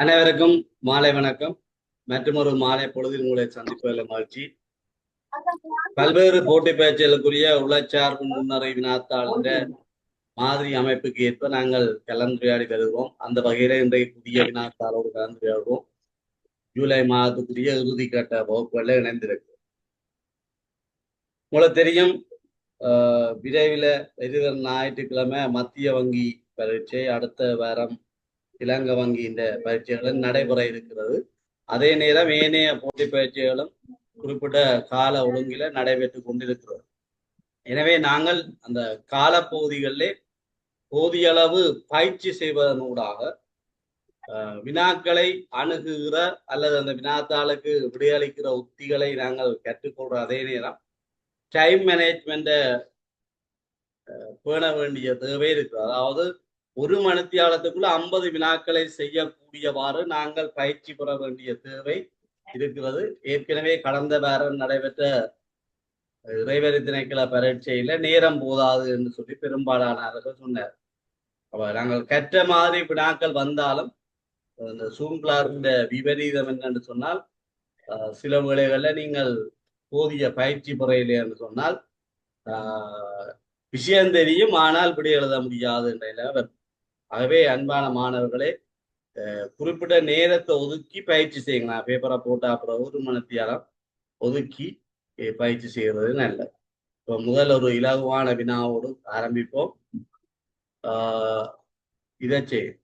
அனைவருக்கும் மாலை வணக்கம். மற்றொரு மாலை பொழுதில் உங்களை சந்திப்பதில் மகிழ்ச்சி. பல்வேறு போட்டி பயிற்சிகளுக்குரிய உளச்சார்பு நுண்ணறை வினாத்தாளர் மாதிரி அமைப்புக்கு ஏற்ப நாங்கள் கலந்துரையாடி வருகிறோம். அந்த வகையில இன்றைய புதிய வினாத்தாளோடு கலந்துரையாடுவோம். ஜூலை மாதத்துக்குரிய இறுதிக்கட்ட வகுப்புகளில் இணைந்திருக்கிறோம். உங்களுக்கு தெரியும், விரைவில் எதிர்வரும் ஞாயிற்றுக்கிழமை மத்திய வங்கி பரீட்சை, அடுத்த வாரம் இலங்கை வங்கி இந்த பயிற்சிகளும் நடைபெற இருக்கிறது. அதே நேரம் ஏனைய போட்டி பயிற்சிகளும் குறிப்பிட்ட கால ஒழுங்கில நடைபெற்று கொண்டிருக்கிறது. எனவே நாங்கள் அந்த காலப்பகுதிகளிலே போதிய அளவு பயிற்சி செய்வதனூடாக வினாக்களை அணுகுகிற அல்லது அந்த வினாத்தாளுக்கு விடையளிக்கிற உத்திகளை நாங்கள் கற்றுக்கொள்ற அதே நேரம் டைம் மேனேஜ்மெண்ட்டை பேண வேண்டிய தேவை இருக்கு. அதாவது ஒரு மணித்தியாலத்துக்குள்ள 50 வினாக்களை செய்யக்கூடியவாறு நாங்கள் பயிற்சி பெற வேண்டிய தேவை இருக்கிறது. ஏற்கனவே கடந்த வாரம் நடைபெற்ற இறைவரி திணைக்கள பரீட்சையில நேரம் போதாது என்று சொல்லி பெரும்பாலானவர்கள் சொன்னார். அப்ப நாங்கள் கற்ற மாதிரி வினாக்கள் வந்தாலும் இந்த சூம் கிளாஸின் விபரீதம் என்னன்னு சொன்னால், சில வேளைகள்ல நீங்கள் போதிய பயிற்சி முறையிலே என்று சொன்னால் விஷயம் தெரியும், ஆனால் விடை எழுத முடியாது என்ற நிலைமை. ஆகவே அன்பான மாணவர்களே, குறிப்பிட்ட நேரத்தை ஒதுக்கி பயிற்சி செய்யுங்க. நான் பேப்பரை போட்ட அப்புறம் ஒரு மணித்தியாலம் ஒதுக்கி பயிற்சி செய்கிறது நல்லது. இப்போ முதல் ஒரு இலகுவான வினாவோடு ஆரம்பிப்போம். இதை செய்யும்.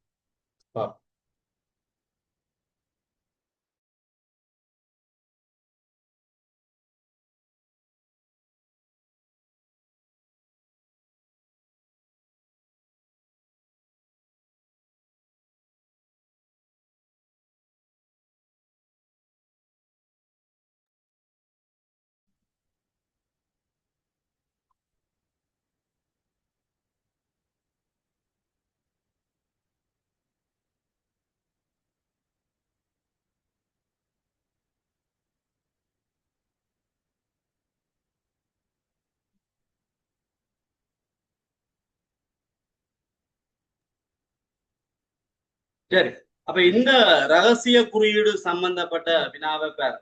சரி, அப்ப இந்த ரகசிய குறியீடு சம்பந்தப்பட்ட வினாவை பேர்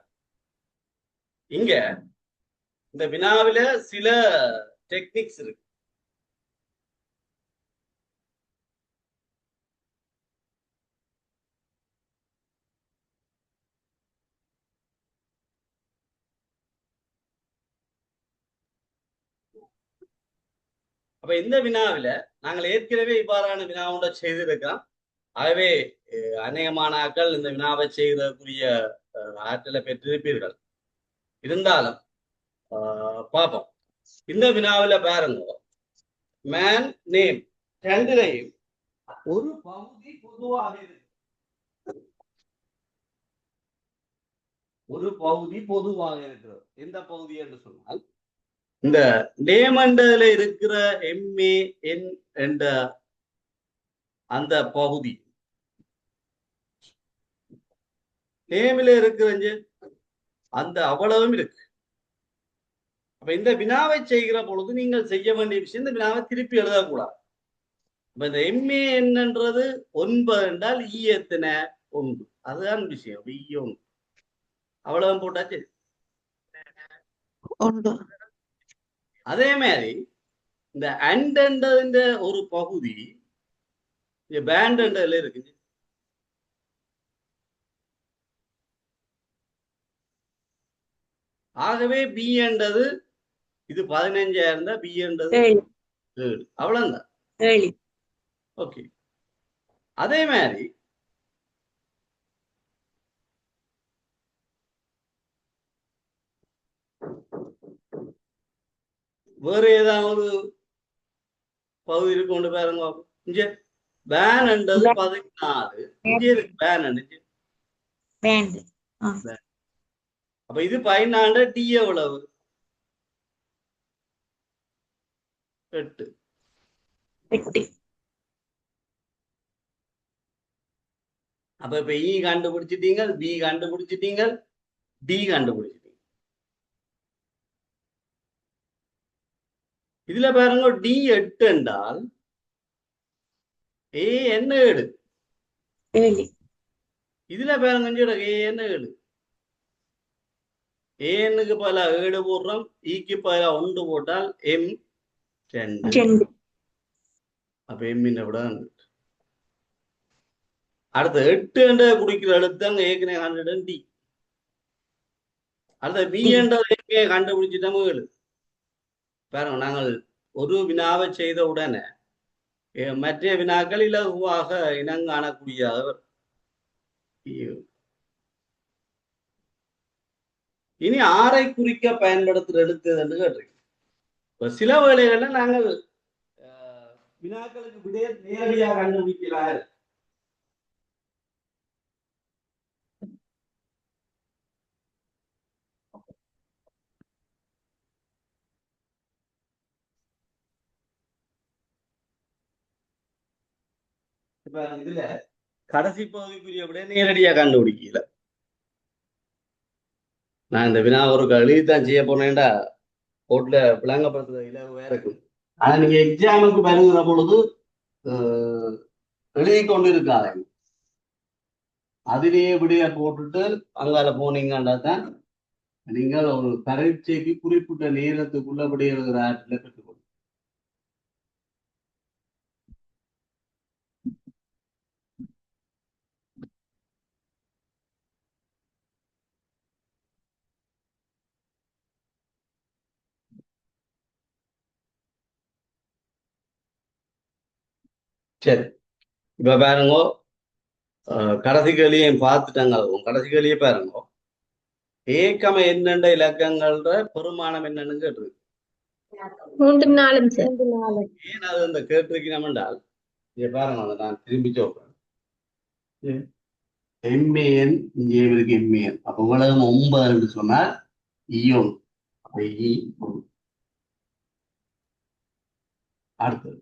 இங்க இந்த வினாவில சில டெக்னிக்ஸ் இருக்கு. அப்ப இந்த வினாவில நாங்கள் ஏற்கனவே இவ்வாறான வினாவோட செய்திருக்கிறோம். ஆகவே அநேகமானாக்கள் இந்த வினாவை செய்வதற்குரிய ஆற்றலை பெற்றிருப்பீர்கள். இருந்தாலும் பார்ப்போம். இந்த வினாவில பாருங்க, மேன் நேம் ரெண்டுலையும் ஒரு பகுதி பொதுவாக இருக்கு. ஒரு பகுதி பொதுவாக இருக்கிறது. எந்த பகுதி என்று சொன்னால், இந்த நேமண்டல இருக்கிற MAN என்ற அந்த பகுதி நேமில இருக்கிற அந்த அவ்வளவும் இருக்கு. அப்ப இந்த வினாவை செய்கிற பொழுது நீங்கள் செய்ய வேண்டிய விஷயம், இந்த வினாவை திருப்பி எழுதக்கூடாது. இப்ப இந்த MAN என்றது 9 என்றால் எத்தனை 1, அதுதான் விஷயம். E1 அவ்வளவு போட்டாச்சு. அதே மாதிரி இந்த அண்ட் என்ற ஒரு பகுதி பேண்ட் என்றதுல இருக்கு. ஆகவே பி என்றது இது 15 இருந்தா பி என்றது 7, அவ்வளவுதான். ஓகே. அதே மாதிரி வேற ஏதாவது பகுதி கொண்டு பாருங்க. இங்க பேன் என்றது 14, இங்க இருக்கு பேன். அப்ப இது 14, டி எவ்வளவு 8. அப்ப இப்ப இ கண்டுபிடிச்சிட்டீங்க, பி கண்டுபிடிச்சிட்டீங்க, டி கண்டுபிடிச்சிட்டீங்க. இதுல பாருங்க, டி 8 என்றால் ஏ என்ன 7. இதுல பாருங்க ஏன்னு 7 ஏனுக்கு பல 7 போடுறோம், ஈக்கு பல 1 போட்டால் எம் 2. அப்ப எம்மின் விட அடுத்த 8 என்ற குறிக்கிற எழுத்து அங்க ஏற்கனவே 100 டி. அடுத்த பி என்ற கண்டுபிடிச்சிட்டோம் 7. பாருங்க, நாங்கள் ஒரு வினாவை செய்த உடனே மற்ற வினாக்கள் இலகுவாக இனங்காணக்கூடியவர். இனி 6ஐ குறிக்க பயன்படுத்துற எழுத்து என்று கேட்டிருக்கோம். சில வேளைகள்ல நாங்கள் வினாக்களுக்கு விடைய நேரடியாக கண்டுபிடிக்கிறார். இப்ப இதுல கடைசி பகுதிக்குரிய விட நேரடியா கண்டுபிடிக்கல. நான் இந்த வினா ஒரு எழுதித்தான் செய்ய போனேன்டா போட்ல விளங்கப்படுத்துற இலகுவா இருக்கும். ஆனா நீங்க எக்ஸாமுக்கு வருகிற பொழுது எழுதி கொண்டு இருக்காங்க, அதிலேயே விடைய போட்டுட்டு அங்கால போனீங்கன்னா தான் நீங்கள் ஒரு பரீட்சைக்கு குறிப்பிட்ட நேரத்துக்குள்ள விடைய எழுதுகிற ஆற்றில கற்றுக்கொள்ளும். சரி, இப்ப பாருங்க, கடைசி கேள்வியும் பார்த்துட்டாங்க. கடைசி கேள்வியே பாருங்க, ஏக்கம என்னென்ற இலக்கங்கள்ற பெருமானம் என்னன்னு கேட்டிருக்கு. 3 4 ஏன் அது அந்த கேட்டிருக்கணும் என்றால், இங்க பாருங்க, நான் திரும்பி சொல்றேன். எம்ஏஎன் இங்கே இருக்கு எம்ஏஎன். அப்ப உலகம் 9 சொன்னால் இயோன். அடுத்தது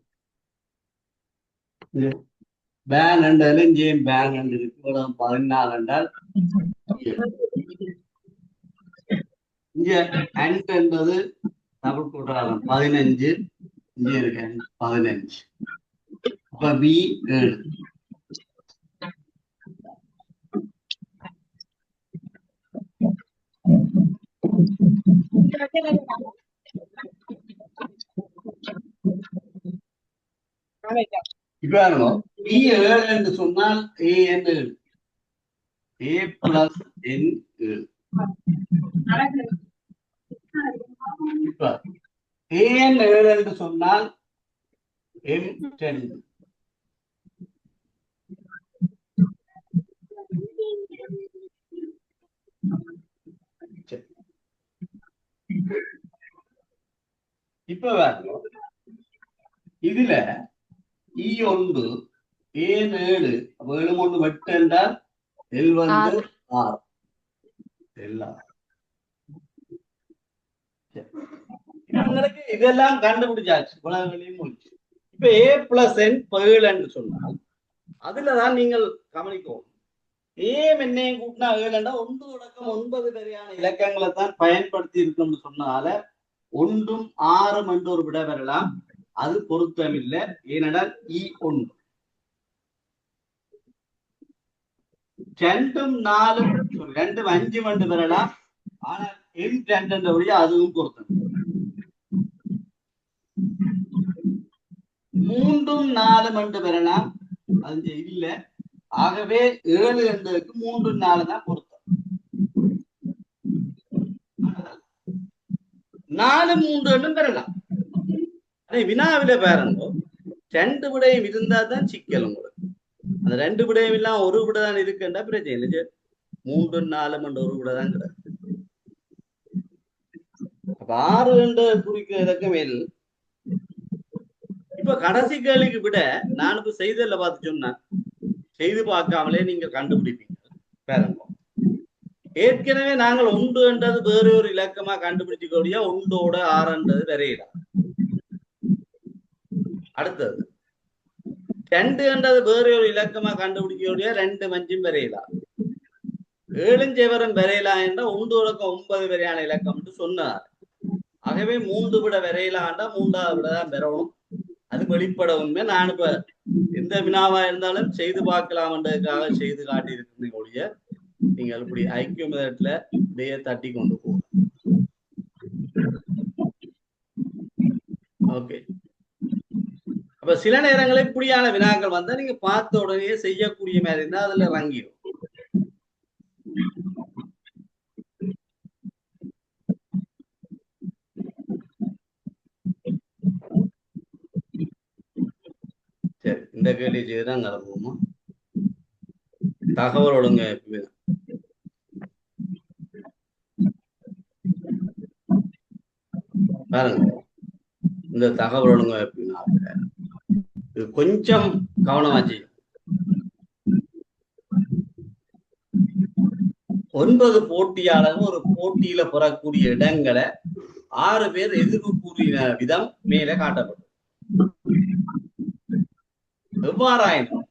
பேன் என்றாலும் இங்கே பேன் என்று இருக்கு. உலகம் 14 என்றால் இங்க அண்ட் என்பது டபுள் கூட்டாளம் 15. இங்கே இருக்கு 15. அப்ப பி 7. இப்ப பி 7 என்று சொன்னால் ஏ என் 7, ஏ பிளஸ் என் 7. இப்ப ஏன் 7 என்று சொன்னால் எம் 10. இப்ப இதுல E1 ஏன் 7, 7 1 8 என்றால் எல் வந்து 6. இதெல்லாம் கண்டுபிடிச்சாச்சு, உலகங்களையும் முடிச்சு. இப்ப ஏ பிளஸ் என் 7 என்று சொன்னால் அதுலதான் நீங்கள் கவனிக்கும், ஏம் என்னையும் கூட்டினா 7 என்றா 1 தொடக்கம் 9 வரையான இலக்கங்களை தான் பயன்படுத்தி இருக்கும்னு சொன்னால 1 6 என்று ஒரு விட வரலாம். அது பொருத்தம் இல்லை. ஏனென்றால் E1 2 4 2 5 என்று வரலாம். ஆனால் எம் 2 என்ற வழியா அதுவும் பொருத்தம். 3 4 என்று வரலாம், அது இல்ல. ஆகவே 7 என்பதற்கு 3 4 தான் பொருத்தம். 4 3 என்றும் பெறலாம். வினாவில பாருங்க, 2 விடையும் இருந்தா தான் சிக்கல். உங்களுக்கு அந்த 2 விடையும் இல்லாம ஒரு விட தான் இருக்குன்றா பிரச்சனை இல்லை. 3 4 என்ற ஒரு விட தான் கிடையாது. அப்ப 6 என்ற குறிக்கிற இலக்கம் எல். இப்ப கடைசி கேள்விக்கு விட நான் இப்ப செய்தல பார்த்து சொன்னேன், செய்து பார்க்காமலே நீங்க கண்டுபிடிப்பீங்க. பாருங்க, ஏற்கனவே நாங்கள் 1 என்றது வேற ஒரு இலக்கமா கண்டுபிடிச்சிக்கூடிய 1ஓட 6 என்றது வரையிடலாம். அடுத்தது 2 என்றது வேற ஒரு இலக்கமா கண்டுபிடிக்கக்கூடிய 2 5 வரையலாம். 7 7 வரையலாம் என்ற 1 தொடக்கம் 9 வரையான இலக்கம் என்று சொன்னார். ஆகவே 3 விட வரையலாம் என்றா 3வது விட தான் பெறணும். அது வெளிப்பட உண்மை. நான் இப்ப எந்த வினாவா இருந்தாலும் செய்து பார்க்கலாம்ன்றதுக்காக செய்து காட்டியிருக்கிறேன் ஒழிய நீங்கள் இப்படி ஐக்கிய மெத்தட்ல இதையே தட்டி கொண்டு போகும். ஓகே. அப்ப சில நேரங்களில் இப்படியான வினாக்கள் வந்தா நீங்க பார்த்த உடனே செய்யக்கூடிய மாதிரி இருந்தா அதுல இறங்கிடும். சரி, இந்த கேள்வி செய்துதான் கிளம்புவோமா? தகவல் ஒழுங்கமைப்பு வினா. பாருங்க, இந்த தகவல் ஒழுங்கமைப்பு வினாவுல இது கொஞ்சம் கவனமா செய்யும். 9 போட்டியாளர்கள் ஒரு போட்டியில பெறக்கூடிய இடங்களை 6 பேர் எதிர்ப்பு கூறின விதம் மேலே காட்டப்படும். எவ்வாறாயினும்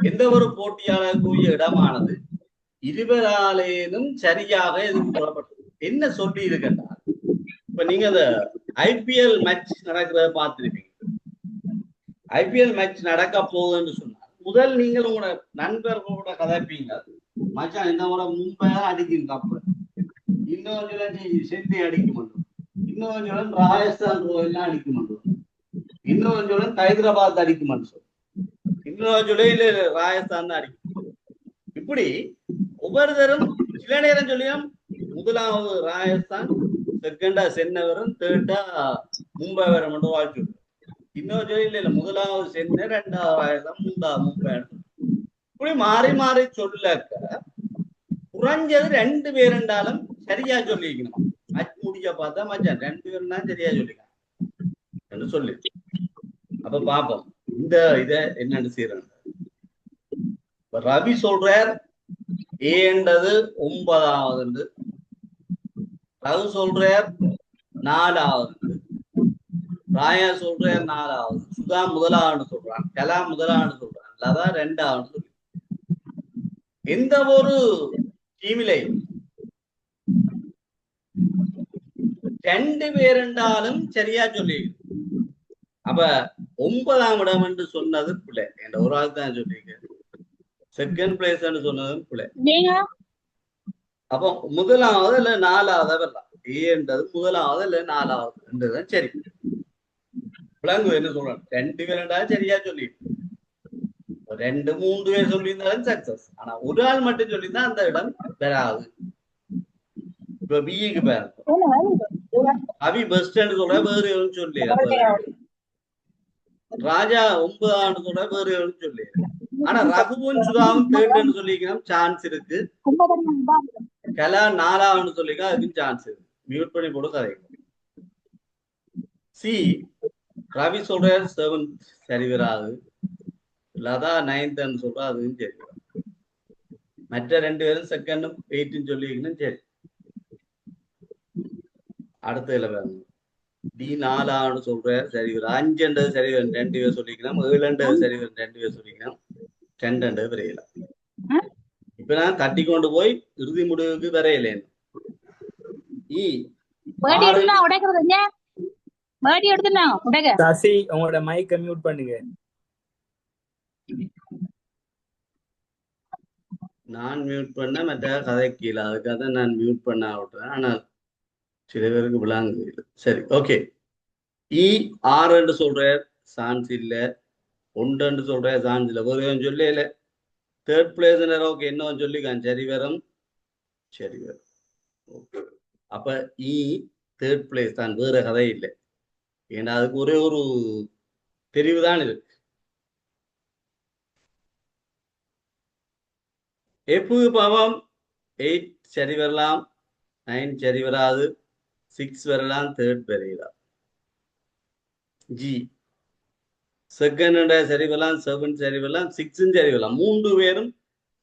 எந்த ஒரு போட்டியாளருக்குரிய இடமானது இருவராலேனும் சரியாக எதிர்ப்பு கூறப்பட்டது. என்ன சொல்லி இருக்கின்றார்? இப்ப நீங்க அந்த ஐபிஎல் மேட்ச் நடக்கிறத பார்த்திருப்பீங்க. ஐபிஎல் மேட்ச் நடக்க போகுதுன்னு சொன்னார் முதல் நீங்கள் உங்களோட நண்பர்களோட கதைப்பீங்க, மச்சான் இந்த முறை மும்பை அடிக்கும் கப்பு, இன்னொரு சென்னை அடிக்க மாட்டோம், இன்னொரு ராஜஸ்தான் ரோயல்லாம் அடிக்க மாட்டோம், இன்னொரு ஹைதராபாத் அடிக்க மாட்டோம், இன்னொரு ராஜஸ்தான் தான் அடிக்கும். இப்படி ஒவ்வொருத்தரும் சில நேரம் சொல்லியும் முதலாவது ராஜஸ்தான், செகண்டா சென்னை வரும், தேர்டா மும்பை வரும் என்று வாழ்க்கை. இன்னொரு சொல்ல இல்ல, முதலாவது சென்னை, ரெண்டாவது ராஜஸ்தான், மூன்றாவது மும்பை. இப்படி மாறி மாறி சொல்லக்க குறைஞ்சது 2 பேர் இருந்தாலும் சரியா சொல்லிக்கணும். மேட்ச் முடிக்க பார்த்தா மச்சான் 2 பேரும் தான் சரியா சொல்லிக்கலாம் சொல்லி. அப்ப பாப்போம் இந்த இத என்னன்னு செய்யறாங்க. ரவி சொல்றார் ஏன்றது 9வது, ரகு சொல்றார் 4வது, ராயா சொல்றார் 4வது, சுதா முதலாவது சொல்றான், கலா முதலாவது சொல்றான், லதா 2வது சொல்றான். எந்த ஒரு டீமிலையும் 2 பேர் இருந்தாலும் சரியா சொல்லி. அப்ப 9ஆம் இடம் என்று சொன்னது பிள்ளை, என்ற ஒரு ஆள் தான் சொல்லிங்க. செகண்ட் பிளேஸ் சொன்னதும் பிள்ளை. அப்போ முதலாவது இல்ல 4வது வரலாம். ஏன்றது முதலாவது இல்ல 4வது என்றுதான் சரி. விளங்கு என்ன சொல்றாங்க, 2 பேர் இருந்தாலும் சரியா சொல்லி. 2 3 பேர் சொல்லியிருந்தாலும் சக்சஸ். ஆனா ஒரு ஆள் மட்டும் சொல்லியிருந்தா அந்த இடம் வராது. இப்ப பிஇக்கு பாருங்க, அவி பெஸ்ட் சொல்ற வேறு எதுவும் சொல்லி, ராஜா 9வது சொல்ற வேறு எதுவும் சொல்லி. ஆனா ரகுவும் சுதாவும் 3rd சொல்லிக்கலாம், சான்ஸ் இருக்கு. கலா 4வது சொல்லிக்கலாம், அதுக்கும் சான்ஸ் இருக்கு. மியூட் பண்ணி போட்டு கதைக்கும். சி ரவி சொல்ற 7th சரி வராது, லதா 9th சொல்ற அதுவும் சரி வராது. மற்ற 2 பேரும் 2nd 8 சொல்லிக்கணும் சரி. அடுத்ததுல பாருங்க, டி 4வது சொல்ற சரி வரும், 5 சரி வரும் 2 பேர் சொல்லிக்கலாம், 7 சரி வரும் 2 பேர் சொல்லிக்கலாம், 2 வரையலாம். இப்ப நான் தட்டி கொண்டு போய் இறுதி முடிவுக்கு வரையலேன். சசி உங்களோட மைக்க மியூட் பண்ணுங்க. நான் மியூட் பண்ண மற்ற கதை கீழே, அதுக்காக நான் மியூட் பண்ண விட்டுறேன். ஆனா சில பேருக்கு விளாங்கு. சரி, ஓகே. 6 சொல்ற சான்ஸ் இல்ல, 1 சொல்ற சான்ஸ் இல்ல, ஒரு சொல்லி இல்ல. 3rd பிளேஸ் ஓகே, இன்னும் சொல்லிக்கான் சரி வரும், சரி வரும். அப்ப 3rd பிளேஸ் தான், வேற கதை இல்லை. ஏன்னா அதுக்கு ஒரே ஒரு தெரிவுதான் இருக்கு. எஃப் பாவம் 8 சரி வரலாம், 9 சரி வராது, 6 வரலாம், 3rd வரையலாம். ஜி செகண்ட் சரி வரலாம், 7 சரி வரலாம், 6 சரி வரலாம். 3 பேரும்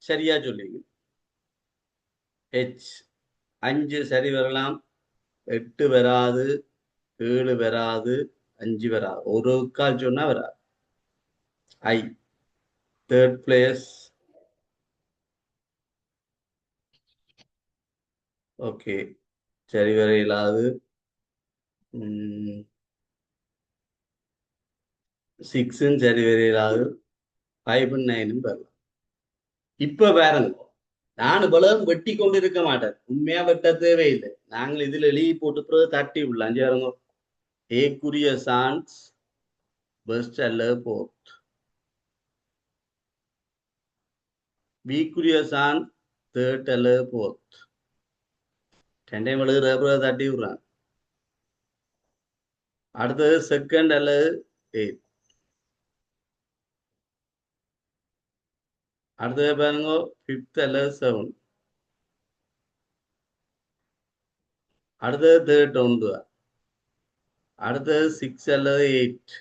சரியா சொல்லிங்க. ஹெச் 5 சரி வரலாம், 8 வராது, 7 வராது, 5 வராது, ஒரு கால் சொன்னா வராது. ஐ 3rd பிளேஸ். ஓகே, சரி வரையிலாது. 6ம் சரி வரையிலாது 5 9ம் வரலாம். இப்ப பாருங்க, நான் இவ்வளவு வெட்டி கொண்டு இருக்க மாட்டேன், உண்மையா வெட்ட தேவையில்லை. நாங்கள் இதுல எழுதி போட்டு பிறகு தட்டி விடலாம். அஞ்சு பாருங்க, ஏக்குரிய சான்ஸ் பெஸ்ட் அல்லது போர்த், பிக்குரிய சான்ஸ் தேர்ட் அல்லது போர்த். ரெண்டையும் எழுதுற பிறகு தட்டி விடுறாங்க. அடுத்தது செகண்ட் அல்லது எய்த். அடுத்தது பாருங்க, ஃபிஃப்த் அல்லது 7. அடுத்தது தேர்ட் 1. அடுத்தது 6 அல்லது 8.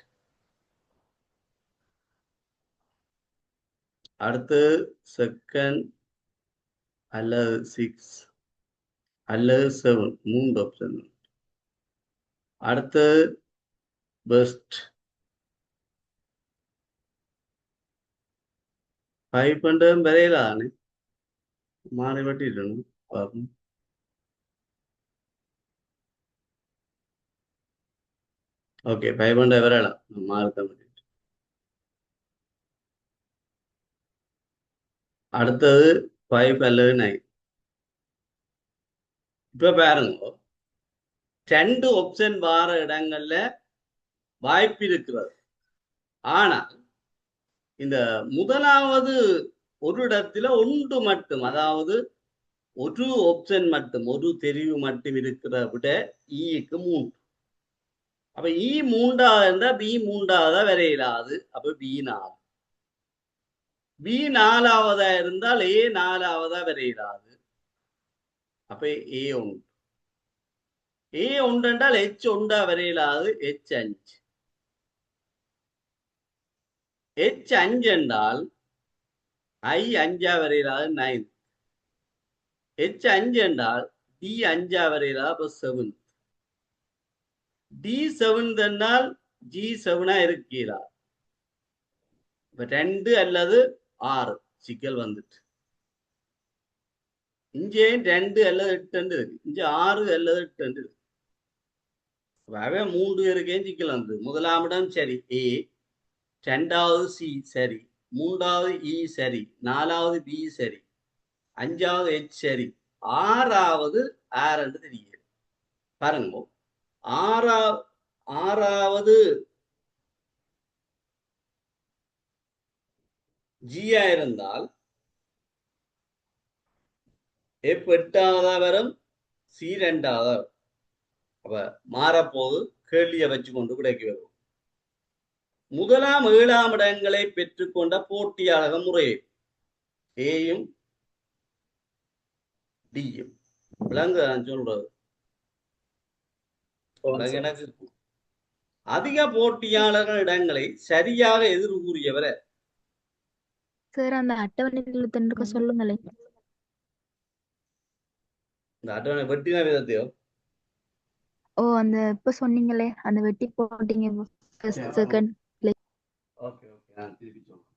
அடுத்தது செகண்ட் அல்லது 6 அல்லது 7, 3 ஆப்ஷன். அடுத்தது பெஸ்ட் 5 வரையிலானே மாறி வெட்டிடணும் பார்ப்போம். ஓகே, 5 வரையலாம் மாறுத்த முடியும். அடுத்தது 5 அல்லது 9. இப்ப பாருங்க, 2 ஆப்ஷன் வார இடங்கள்ல வாய்ப்பு இருக்கிறது. ஆனால் இந்த முதலாவது ஒரு இடத்துல ஒன்று மட்டும், அதாவது ஒரு ஆப்ஷன் மட்டும், ஒரு தெரிவு மட்டும் இருக்கிற விட ஈக்கு 3. அப்ப இ 3ஆவது இருந்தா பி 3ஆவதா வரையிலாது. அப்ப பி 4. பி 4ஆவதா இருந்தால் ஏ 4ஆவதா வரையிலாது. அப்ப ஏ 1. ஏ 1 என்றால் எச் 1 வரையிலாது. எச் 5. எச் 5 என்றால் ஐ 5 வரையிலாது. 9. எச் 5 என்றால் டி 5 வரையிலாது. அப்ப 7. டி 7 என்றால் ஜி 7 இருக்கீரா. இப்ப 2 அல்லது 6 சிக்கல் வந்துட்டு. இங்கே 2 அல்லது 8 இருக்கு. இங்கே 6 அல்லது 8 இருக்கு. 3 இருக்கேன் சிக்கல் வந்து. முதலாம் இடம் சரி ஏ, 2வது சி சரி, 3வது இ சரி, 4வது பி சரி, 5வது எச் சரி, 6வது ஆர் என்று தெரியுது. பாருங்க, 6வது ஜியா இருந்தால் எப் 8ஆவதா வரும், சி 2ஆவதா வரும். அப்ப மாறப்போது கேள்வியை வச்சு கொண்டு கிடைக்க வரும். முதலாம் 7ஆம் இடங்களை பெற்றுக்கொண்ட போட்டியாளர்கள் முறையே ஏயும் டியும். விளங்க நான் சொல்றது எனக்கு அதிக போட்டியாளர்கள் இடங்களை சரியாக எதிர்கூறியவரை சார் அந்த அட்டவணையில் தண்டிருக்க சொல்லுங்களேன். இந்த அட்டவணை வெட்டின விதத்தையோ அந்த இப்ப சொன்னீங்களே அந்த வெட்டி போட்டீங்க செகண்ட். ஓகே ஓகே, நான் திருப்பி சொல்றேன்.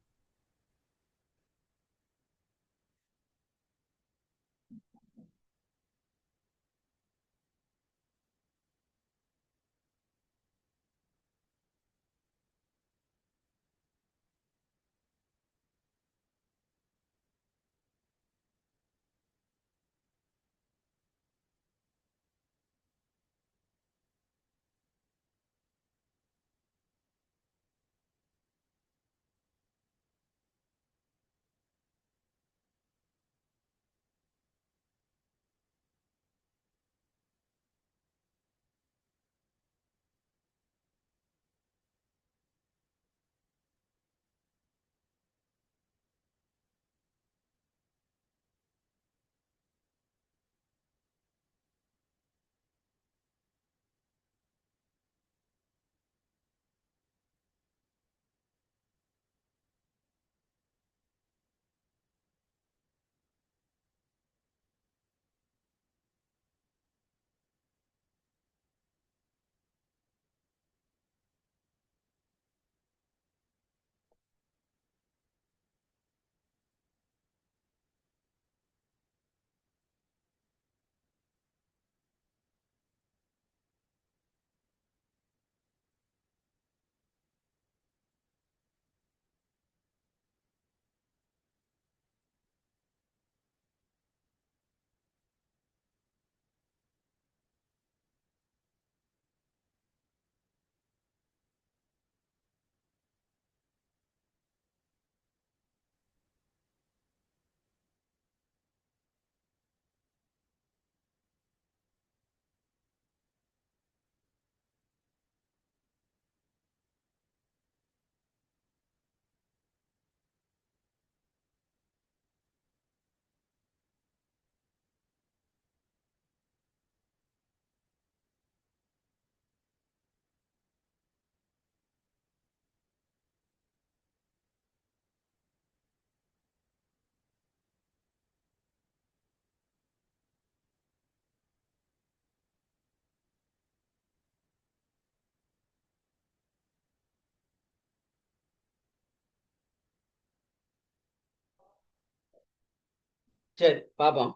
சரி பாப்போம்.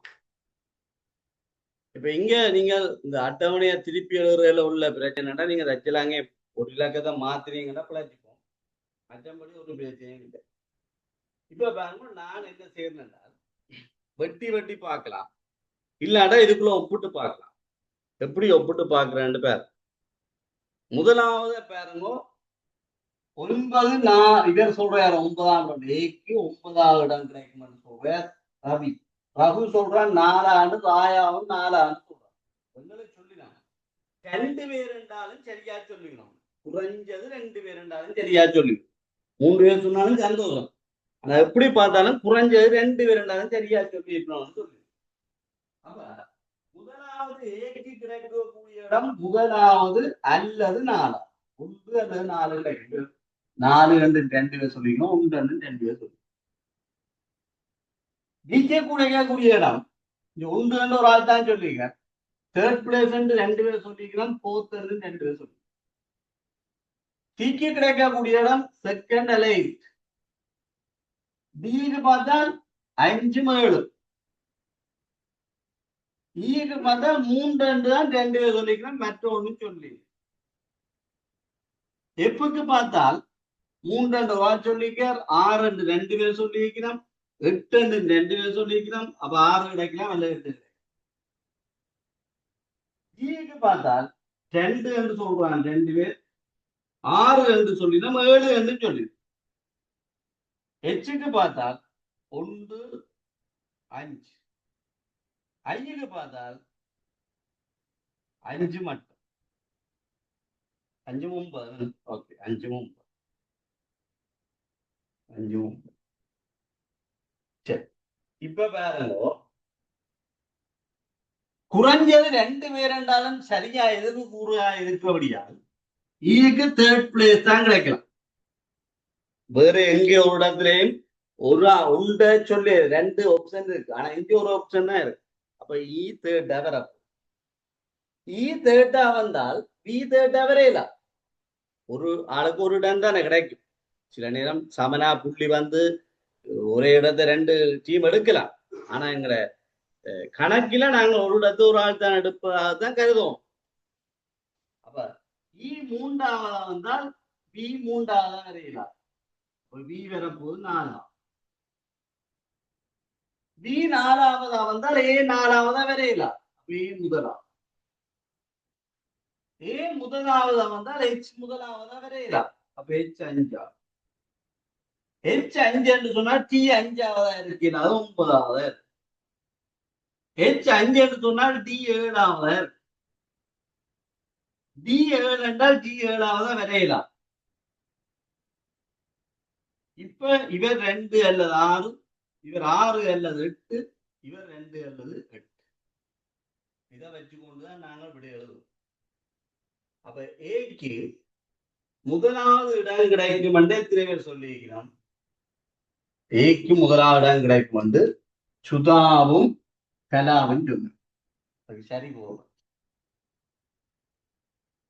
இப்ப இங்க நீங்கள் இந்த அட்டவணையை திருப்பி எழுதுறதுல உள்ள பிரச்சனைனா நீங்க தச்சலாங்க ஒரு இலக்கத்தை மாத்துறீங்கன்னா பிழைச்சிப்போம். மற்றபடி ஒரு பிரச்சனையும் இல்லை. இப்ப பாருங்க நான் என்ன செய்யறேன்னா வெட்டி வெட்டி பார்க்கலாம், இல்லாட்டா இதுக்குள்ள ஒப்பிட்டு பார்க்கலாம். எப்படி ஒப்பிட்டு பார்க்கிறேன்னு பேர். முதலாவது பாருங்க 9 நான் இவர் சொல்றாரு 9ஆம் இடம் ஏக்கு 9வது இடம் கிடைக்கும் சொல்றார் ரவி. ரகு சொல்றான் 4 ராயாவும் 4 சொல்றான். உங்களுக்கு சொல்லினாங்க 2 பேர் என்றாலும் சரியா சொல்லிக்கணும். குறைஞ்சது 2 பேர் என்றாலும் சரியா சொல்லிக்கணும். 3 பேர் சொன்னாலும் சந்தோஷம். ஆனா எப்படி பார்த்தாலும் குறைஞ்சது 2 பேர் என்றாலும் சரியா சொல்லிக்கணும்னு சொல்லி. அப்ப முதலாவது ஏக்கு கிடைக்கக்கூடிய இடம் முதலாவது அல்லது 4 1 அல்லது 4 கிடைக்கும். 4 2 2 பேர் சொல்லிக்கணும், 1 2 2 பேர் சொல்லிக்கணும். ஜிகே கிடைக்கக்கூடிய இடம் இந்த 1 2 ஒரு ஆள் தான் சொல்லிங்க. தேர்ட் பிளேஸ் 2 பேர் சொல்லிக்கலாம், ஃபோர்த் 2 பேர் சொல்லிக்கலாம். சிக்கு கிடைக்கக்கூடிய இடம் செகண்ட் அல்ல 8. டிக்கு பார்த்தால் 5 7. ஈக்கு பார்த்தா 3 2 தான் 2 பேர் சொல்லிக்கலாம், மற்ற ஒண்ணு சொல்லி. எப்புக்கு பார்த்தால் 3 2 ஒரு ஆள் சொல்லிக்கார், 6 2 பேர் சொல்லியிருக்கிறோம், 8 2 பேர் சொல்லியிருக்கிறோம். அப்ப 6 கிடைக்கலாம் அல்ல 8 கிடைக்கலாம். ஜிக்கு பார்த்தால் 2 என்று சொல்றான் 2 பேர், 6 என்று சொல்லினா 7 என்று சொல்லி. ஹெச்சுக்கு பார்த்தால் 1 5. ஐக்கு பார்த்தால் 5 மட்டும், 5 9. ஓகே 5 9 5 9. சரி இப்ப பாருங்க குறைஞ்சது 2 பேர் என்றாலும் சரியா எதிர்ப்பு கூறுகா இருக்கபடியால் ஈக்கு தேர்ட் பிளேஸ் தான் கிடைக்கலாம். வேற எங்க ஒரு இடத்துலயும் ஒரு உண்ட சொல்லி 2 ஆப்ஷன் இருக்கு, ஆனா இங்க ஒரு ஆப்ஷன் தான் இருக்கு. அப்ப ஈ தேர்ட்டா வர, ஈ தேர்ட்டா வந்தால் பி தேர்ட்டா வரையல. ஒரு ஆளுக்கு ஒரு இடம் தானே கிடைக்கும். சில நேரம் சமனா புள்ளி வந்து ஒரே இடத்தை 2 டீம் எடுக்கலாம். ஆனா எங்கிற கணக்கில நாங்க ஒரு இடத்து ஒரு ஆள் தான் எடுப்பதான் கருதுவோம். அப்ப ஈ 3ஆவதா வந்தால் பி 3ஆவதா வரையலாம். பி வரப்போது 4. பி 4ஆவதா வந்தால் ஏ 4ஆவதா வரையலாம். பி முதலாம். ஏ முதலாவதா வந்தால் ஹெச் முதலாவதா வரையலாம். அப்ப ஹெச் 5. ஹெச் 5 என்று சொன்னா டி 5ஆவதா இருக்கிறது, அது 9ஆவதா இருக்கு. ஹெச் 5 என்று சொன்னால் டி 7ஆவதா இருக்கு. டி 7 என்றால் டி 7ஆவதா வரையலாம். இப்ப இவர் 2 அல்லது 6, இவர் 6 அல்லது 8, இவர் 2 அல்லது 8. இதை வச்சுக்கொண்டுதான் நாங்கள் விடை எழுதுவோம். அப்ப ஏக்கு முதலாவது இடம் கிடைக்கும் என்று எத்தனை பேர் சொல்லியிருக்கிறோம்? ஏக்கு முதலாவது இடம் கிடைக்கும் என்று சுதாவும் கலாவும் சொன்ன. அது சரி போகும்.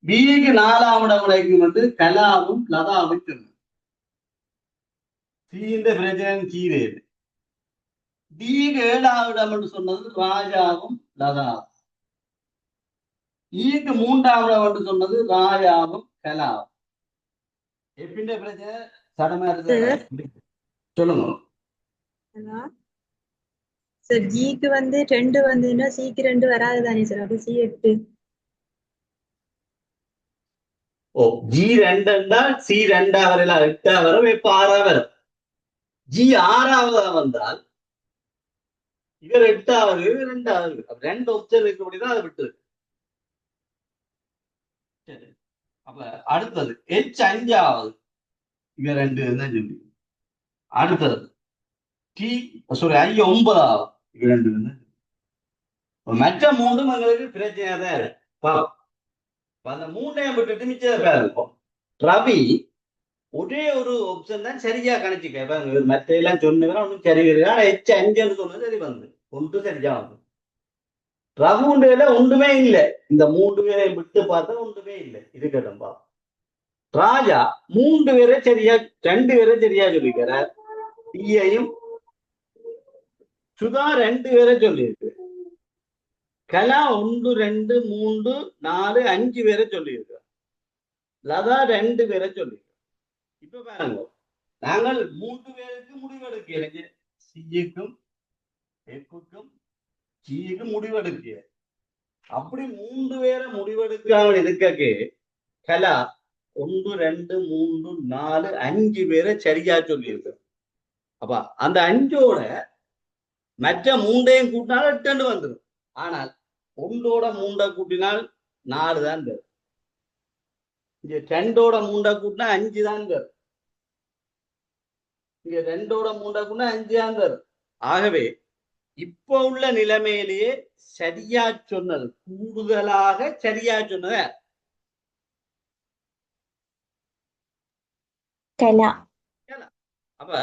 பிக்கு 4ஆம் இடம் கிடைக்கும் என்று கலாவும் லதாவும் சொன்ன. சீந்த பிரச்சனை சீரேது. டிக்கு 7ஆவது இடம் என்று சொன்னது ராஜாவும் லதாவும். ஈக்கு 3ஆம் இடம் என்று சொன்னது ராஜாவும் கலாவும். எப்பிண்ட பிரச்சனை சடமா இருக்கு சொல்லுங்க. சார் ஜிக்கு வந்து 2 வந்துன்னா சிக்கு 2 வராது தானே சார்? அப்ப சி 8. ஓ ஜி 2 சி 2 வரல 8 வரும், இப்ப 6 வரும். ஜி 6ஆவதா வந்தால் இவர் 8ஆவது, இவர் 2ஆவது. அப்ப 2 ஆப்ஷன் இருக்கபடிதான் அதை விட்டு. சரி அப்ப அடுத்தது ஹெச் 5ஆவது, இவர் 2 தான் சொல்லி. அடுத்தது டி சாரி ஐ 9ஆவது, இவர் 2 தான். மற்ற 3 எங்களுக்கு பிரச்சனையா தான் இருக்கு. அந்த 3ஐயும் விட்டுட்டு மிச்சத்தை இருக்கும். ரவி ஒரே ஒரு ஆப்ஷன் தான் சரியா கணிச்சுக்க. மற்ற எல்லாம் சொன்னதுன்னா ஒன்றும் சரி இருக்கு. ஆனா ஹெச் 5 சொன்னது சரி வந்து ஒன்று சரியா வந்து. ரகுண்டல ஒன்றுமே இல்லை. இந்த 3 பேரை விட்டு பார்த்தா ஒன்றுமே இல்லை. இருக்கட்டும் பா. ராஜா 3 பேரை சரியா 2 பேரை சரியா சொல்லிக்கிறார். டீயையும் சுதா 2 பேரை சொல்லியிருக்கு. கலா 1 2 3 4 5 பேரை சொல்லியிருக்கு. லதா 2 பேரை சொல்லியிருக்கு. இப்ப பாருங்க, நாங்கள் 3 பேருக்கு முடிவெடுக்க, சிக்கும் எஃப்க்கும் ஜிக்கும் முடிவெடுக்க. அப்படி 3 பேரை முடிவெடுக்காமல் இருக்கே கலா 1 2 3 4 5 பேரை சரியா சொல்லியிருக்கு. அப்ப அந்த 5ஓட மற்ற 3ஐயும் கூட்டினால் 8 வந்துடும். ஆனால் 1ஓட 3 கூட்டினால் 4 தான் வரும். இங்க 2ஓட 3 கூட்டினா 5 தான் வரும். இங்க 2ஓட 3 கூட்டினா 5 தான் வரும். ஆகவே இப்ப உள்ள நிலைமையிலேயே சரியா சொன்னது, கூடுதலாக சரியா சொன்னது கலா. அப்ப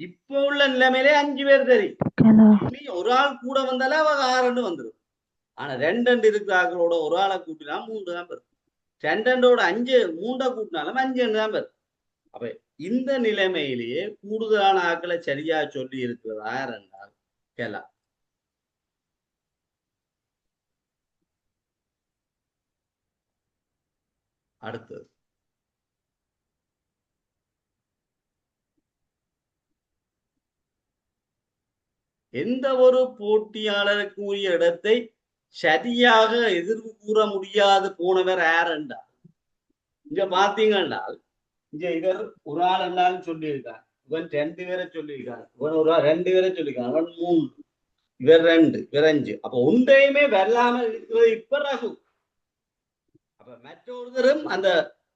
இப்ப உள்ள நிலைமையிலே 5 பேர் தெரியும். கலா. இனி ஒரு ஆள் கூட வந்தாலே அவங்க 6 வந்துடும். ஆனா 2 இருக்கிற ஆக்களோட ஒரு ஆளை கூட்டினா 3 தான் வரும். 2ஓட 5 3 கூட்டினாலும் 5 தான் வரும். அப்ப இந்த நிலைமையிலேயே கூடுதலான ஆக்களை சரியா சொல்லி இருக்கிறதா என்றால் கேளா. அடுத்தது எந்த ஒரு போட்டியாளருக்கு உரிய இடத்தை சரியாக எதிர்வு கூற முடியாது போனவர் யார் என்றால், இங்க பாத்தீங்கன்னா இங்க இவர் ஒரு ஆள் என்றாலும் சொல்லியிருக்கார், இவன் 2 பேரை சொல்லியிருக்கார், இவன் ஒரு 2 பேரை சொல்லியிருக்கான், அவன் 3, இவர் 2, இவர் 5. அப்ப ஒன்றையுமே வெல்லாமல் இருக்கிறது இப்ப ரகு. அப்ப மற்றொருத்தரும் அந்த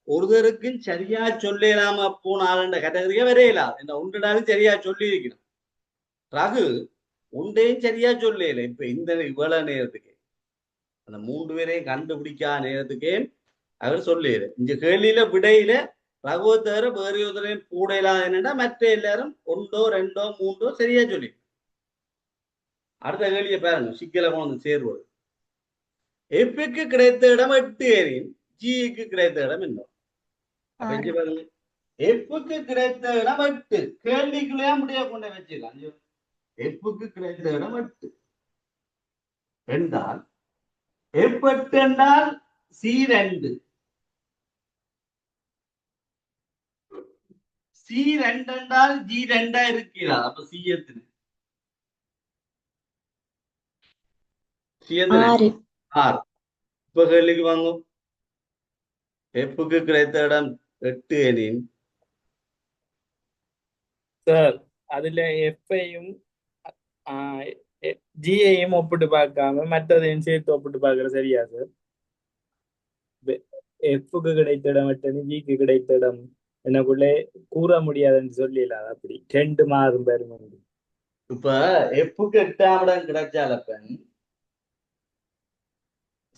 ஒருத்தருக்கும் சரியா சொல்லலாம போனாள் என்ற கேட்டகரியா வரையலாம். என்ன ஒன்றுனாலும் சரியா சொல்லி இருக்கணும். ரகு ஒன்றையும் சரியா சொல்லல. இப்ப இந்த இவ்வளவு நேரத்துக்கு அந்த 3 பேரையும் கண்டுபிடிக்காத நேரத்துக்கே அவர் சொல்லிடு. இந்த கேள்வியில விடையில ரகுவை தவிர வேறு ஒருத்தரையும் கூடலாம் என்னன்னா மற்ற எல்லாரும் 1 2 3 சரியா சொல்லி. அடுத்த கேள்வியை பாருங்க, சிக்கல கொண்டு சேர்வது. எஃப்க்கு கிடைத்த இடம் 8 ஏரின், ஜிக்கு கிடைத்த இடம் என்ன? அப்ப இங்க பாருங்க, எஃப்க்கு கிடைத்த இடம் 8. கேள்விக்குள்ளேயே முடிய கொண்டு வச்சுக்கலாம். எஃப்க்கு கிடைத்த இடம் 8 என்றால் எஃப்8 என்றால் C2, C2 என்றால் G2 இருக்கிறா. அப்ப C எத்தனை? C எத்தனை? 6. இப்ப கேள்விக்கு வாங்க, எஃப்க்கு கிடைத்த இடம் 8 எனின் சார் அதுல எஃப்ஐயும் ஜிஐயும் ஒப்பிட்டு பார்க்காம மற்றதையும் சேர்த்து ஒப்பிட்டு பார்க்கற சரியா சார்? எஃப்க்கு கிடைத்த இடம் 8 ஜிக்கு கிடைத்த இடம் எனக்குள்ளே கூற முடியாதுன்னு சொல்லல. அப்படி 2 மாறும் பெருமை. இப்ப எஃப்க்கு 8ஆம் இடம் கிடைச்சாலப்பன்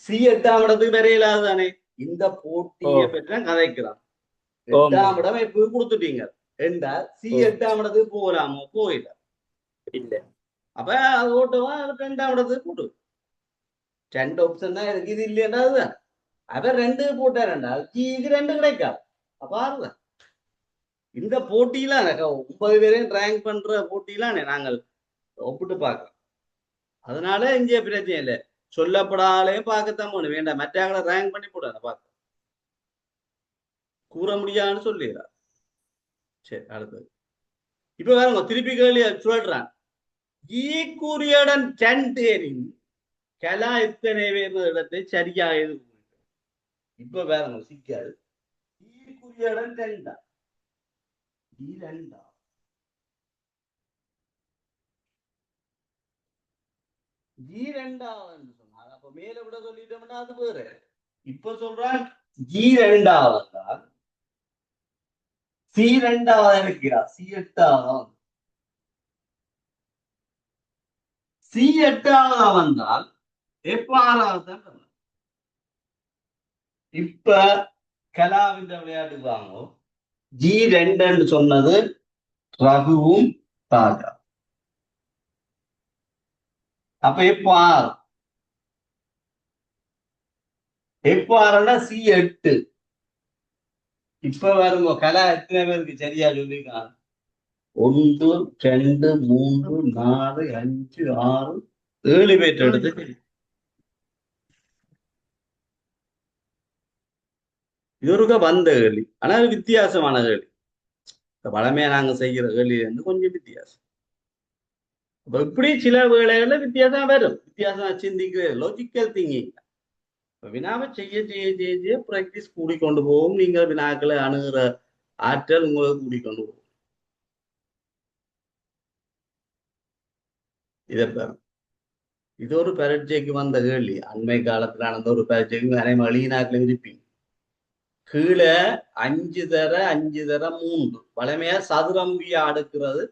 C 8ஆம் இடத்துக்கு வரையிலாது தானே. இந்த போட்டியை பற்றி கதைக்கிறான். 8ஆம் இடம் எப்ப கொடுத்துட்டீங்க என்றா C 8ஆம் இடத்துக்கு போகலாமோ? போயில இல்ல. அப்ப அது ஓட்டுவா 2ஆம் இடத்துக்கு போட்டு 2 ஆப்ஷன் தான் இருக்கு. இது இல்லையா அதுதான் அவர் 2 போட்டார். ஜிக்கு 2 கிடைக்காது. அப்ப இந்த போட்டியில 9 பேரையும் ரேங்க் பண்ற போட்டியில நாங்கள் ஒப்பிட்டு பார்க்கலாம். அதனால இங்கே பிரச்சனை இல்லை. சொல்லப்படாலையும் பார்க்கத்தான் போகணும். வேண்டாம் மற்ற ரேங்க் பண்ணி போடாத பார்க்க கூற முடியாதுன்னு சொல்லிடுறார். சரி, அடுத்தது இப்ப வேற திருப்பி கேள்வி சொல்றான். ஈக்குரியடன் 2 ஏரின் கலா எத்தனை பேர் இடத்தை சரியா எழுது. இப்ப வேற சிக்காது. ஈக்குரியடன் 2 G2 சொன்னாங்க. அப்ப மேல விட சொல்லிட்டோம்னா அது வேற. இப்ப சொல்றான் G2 C2 இருக்கிறா. C8 C8 வந்தால் எப்ப இப்ப கலாவின் விளையாட்டுக்கு வாங்க. G2 சொன்னது ரகுவும் தாஜா. அப்ப எப்ப C8. இப்ப வருங்க கலா எத்தனை பேருக்கு சரியா சொல்லிருக்காங்க? 1 2 3 4 5 6 7 பேர் எடுத்து இது ஒருக்கா வந்த கேள்வி. ஆனா அது வித்தியாசமான கேள்வி. பழமையா நாங்க செய்கிற கேள்வியில இருந்து கொஞ்சம் வித்தியாசம். அப்ப இப்படி சில வேளைகள்ல வித்தியாசம் வரும். வித்தியாசம் சிந்திக்கிற லாஜிக்கல் திங்கிங். வினாவை செய்ய செய்ய செய்ய செய்ய பிராக்டிஸ் கூடிக்கொண்டு போகும். நீங்கள் வினாக்களை அணுகிற ஆற்றல் உங்களுக்கு கூடிக்கொண்டு போகும். இதை இது ஒரு பரீட்சைக்கு வந்த கேள்வி. அண்மை காலத்துல நடந்த ஒரு பரீட்சைக்கு நிறைய வெளிநாட்டிலும் இருப்பீங்க. கீழே 5 தர 5 தர 3 வளமையா சதுரமுகியா அடுக்கிறது.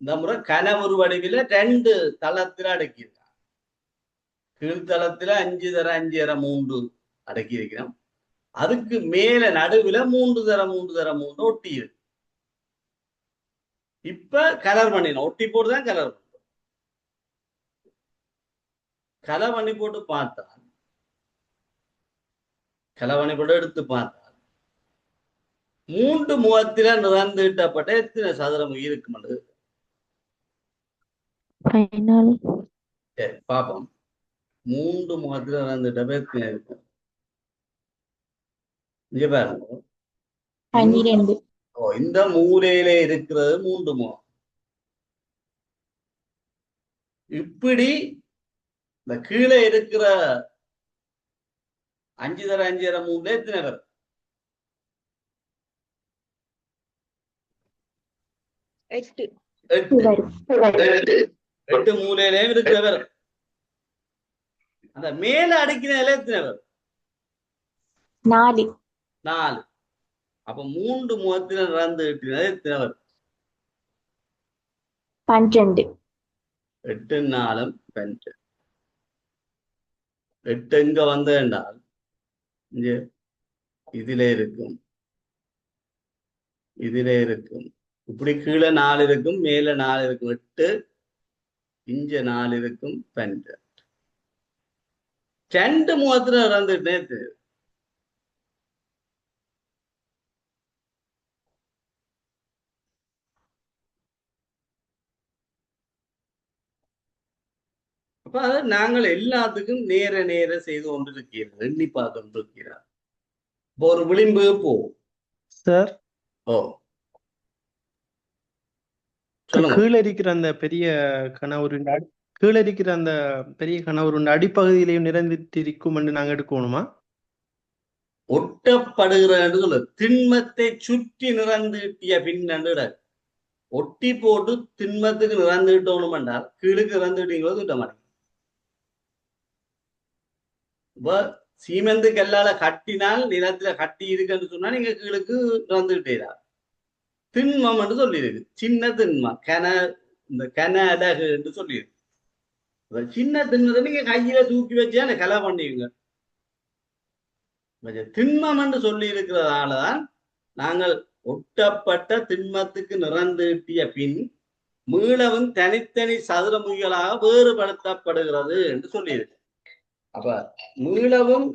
இந்த முறை கனவுரு வடிவில 2 தளத்துல அடுக்கியிருக்காங்க. கீழ்த்தளத்துல 5 தர 5 தர 3 அடக்கி இருக்கிறோம். அதுக்கு மேல நடுவுல 3 தர 3 தர 3 ஒட்டி இருக்கு. இப்ப கலர் பண்ணிடணும். ஒட்டி போட்டுதான் கலர் பண்ணும். கலர் பண்ணி போட்டு பார்த்தால் கலவணி போட்டு எடுத்து பார்த்தால் 3 முகத்தில நிறந்துட்டப்பட்ட எத்தனை சதுரம் இருக்குமென்று பாப்போம். 3 முகத்தில நிறந்துட்டப்ப எத்தனை இருக்கு? இங்க பாருங்க. 12. இந்த மூலையில இருக்கிறது 3 முகம். இப்படி இந்த கீழே இருக்கிற 5 தர 5 தர 3 எத்தனை பேர்? 8. 8 மூலையிலையும் இருக்கிற பேர். அந்த மேல அடுக்கினால எத்தனை பேர்? 4. 4. அப்ப 3 முகத்தில நிறந்து எத்தனை பேர்? 12. 8 4 12. 8 எங்க வந்து என்றால் இங்க இதிலே இருக்கும், இதிலே இருக்கும். இப்படி கீழே 4 இருக்கும், மேல 4 இருக்கும். 8 இங்க 4 இருக்கும். 12. 2 முகத்துல இறந்துட்டு அப்ப அதை நாங்கள் எல்லாத்துக்கும் நேர நேர செய்து கொண்டிருக்கிறோம். எண்ணி பார்த்து கொண்டிருக்கிறார். இப்போ ஒரு விளிம்பு போகும் சார். ஓ சொல்லுங்க. கீழே இருக்கிற அந்த பெரிய கனவுருண்ட கீழே இருக்கிற அந்த பெரிய கனவுருண்ட அடிப்பகுதியிலையும் நிறைந்திருக்கும் என்று நாங்க எடுக்கணுமா? ஒட்டப்படுகிற திண்மத்தை சுற்றி நிறந்தீட்டிய பின்னண்டு ஒட்டி போட்டு திண்மத்துக்கு நிறந்துட்டோம் என்றால் கீழுக்கு நிறந்துட்டீங்களோ திட்ட மாட்டீங்க. இப்ப சீமெந்து கல்லால கட்டினால் நிலத்துல கட்டி இருக்குன்னு சொன்னா நீங்க கீழுக்கு நிறந்துட்டீரா. திண்மம் என்று சொல்லியிருக்கு. சின்ன திண்மம் இந்த கன அலகு என்று சொல்லியிருக்கு. சின்ன திண்மத்தை நீங்க கையில தூக்கி வச்சா கலை பண்ணுவீங்க. திண்மம் என்று சொல்லி இருக்கிறதாலதான் நாங்கள் ஒட்டப்பட்ட திண்மத்துக்கு நிறந்தீட்டிய பின் மீளவும் தனித்தனி சதுரமுகிகளாக வேறுபடுத்தப்படுகிறது என்று சொல்லியிருக்கு. அப்ப மீளவும்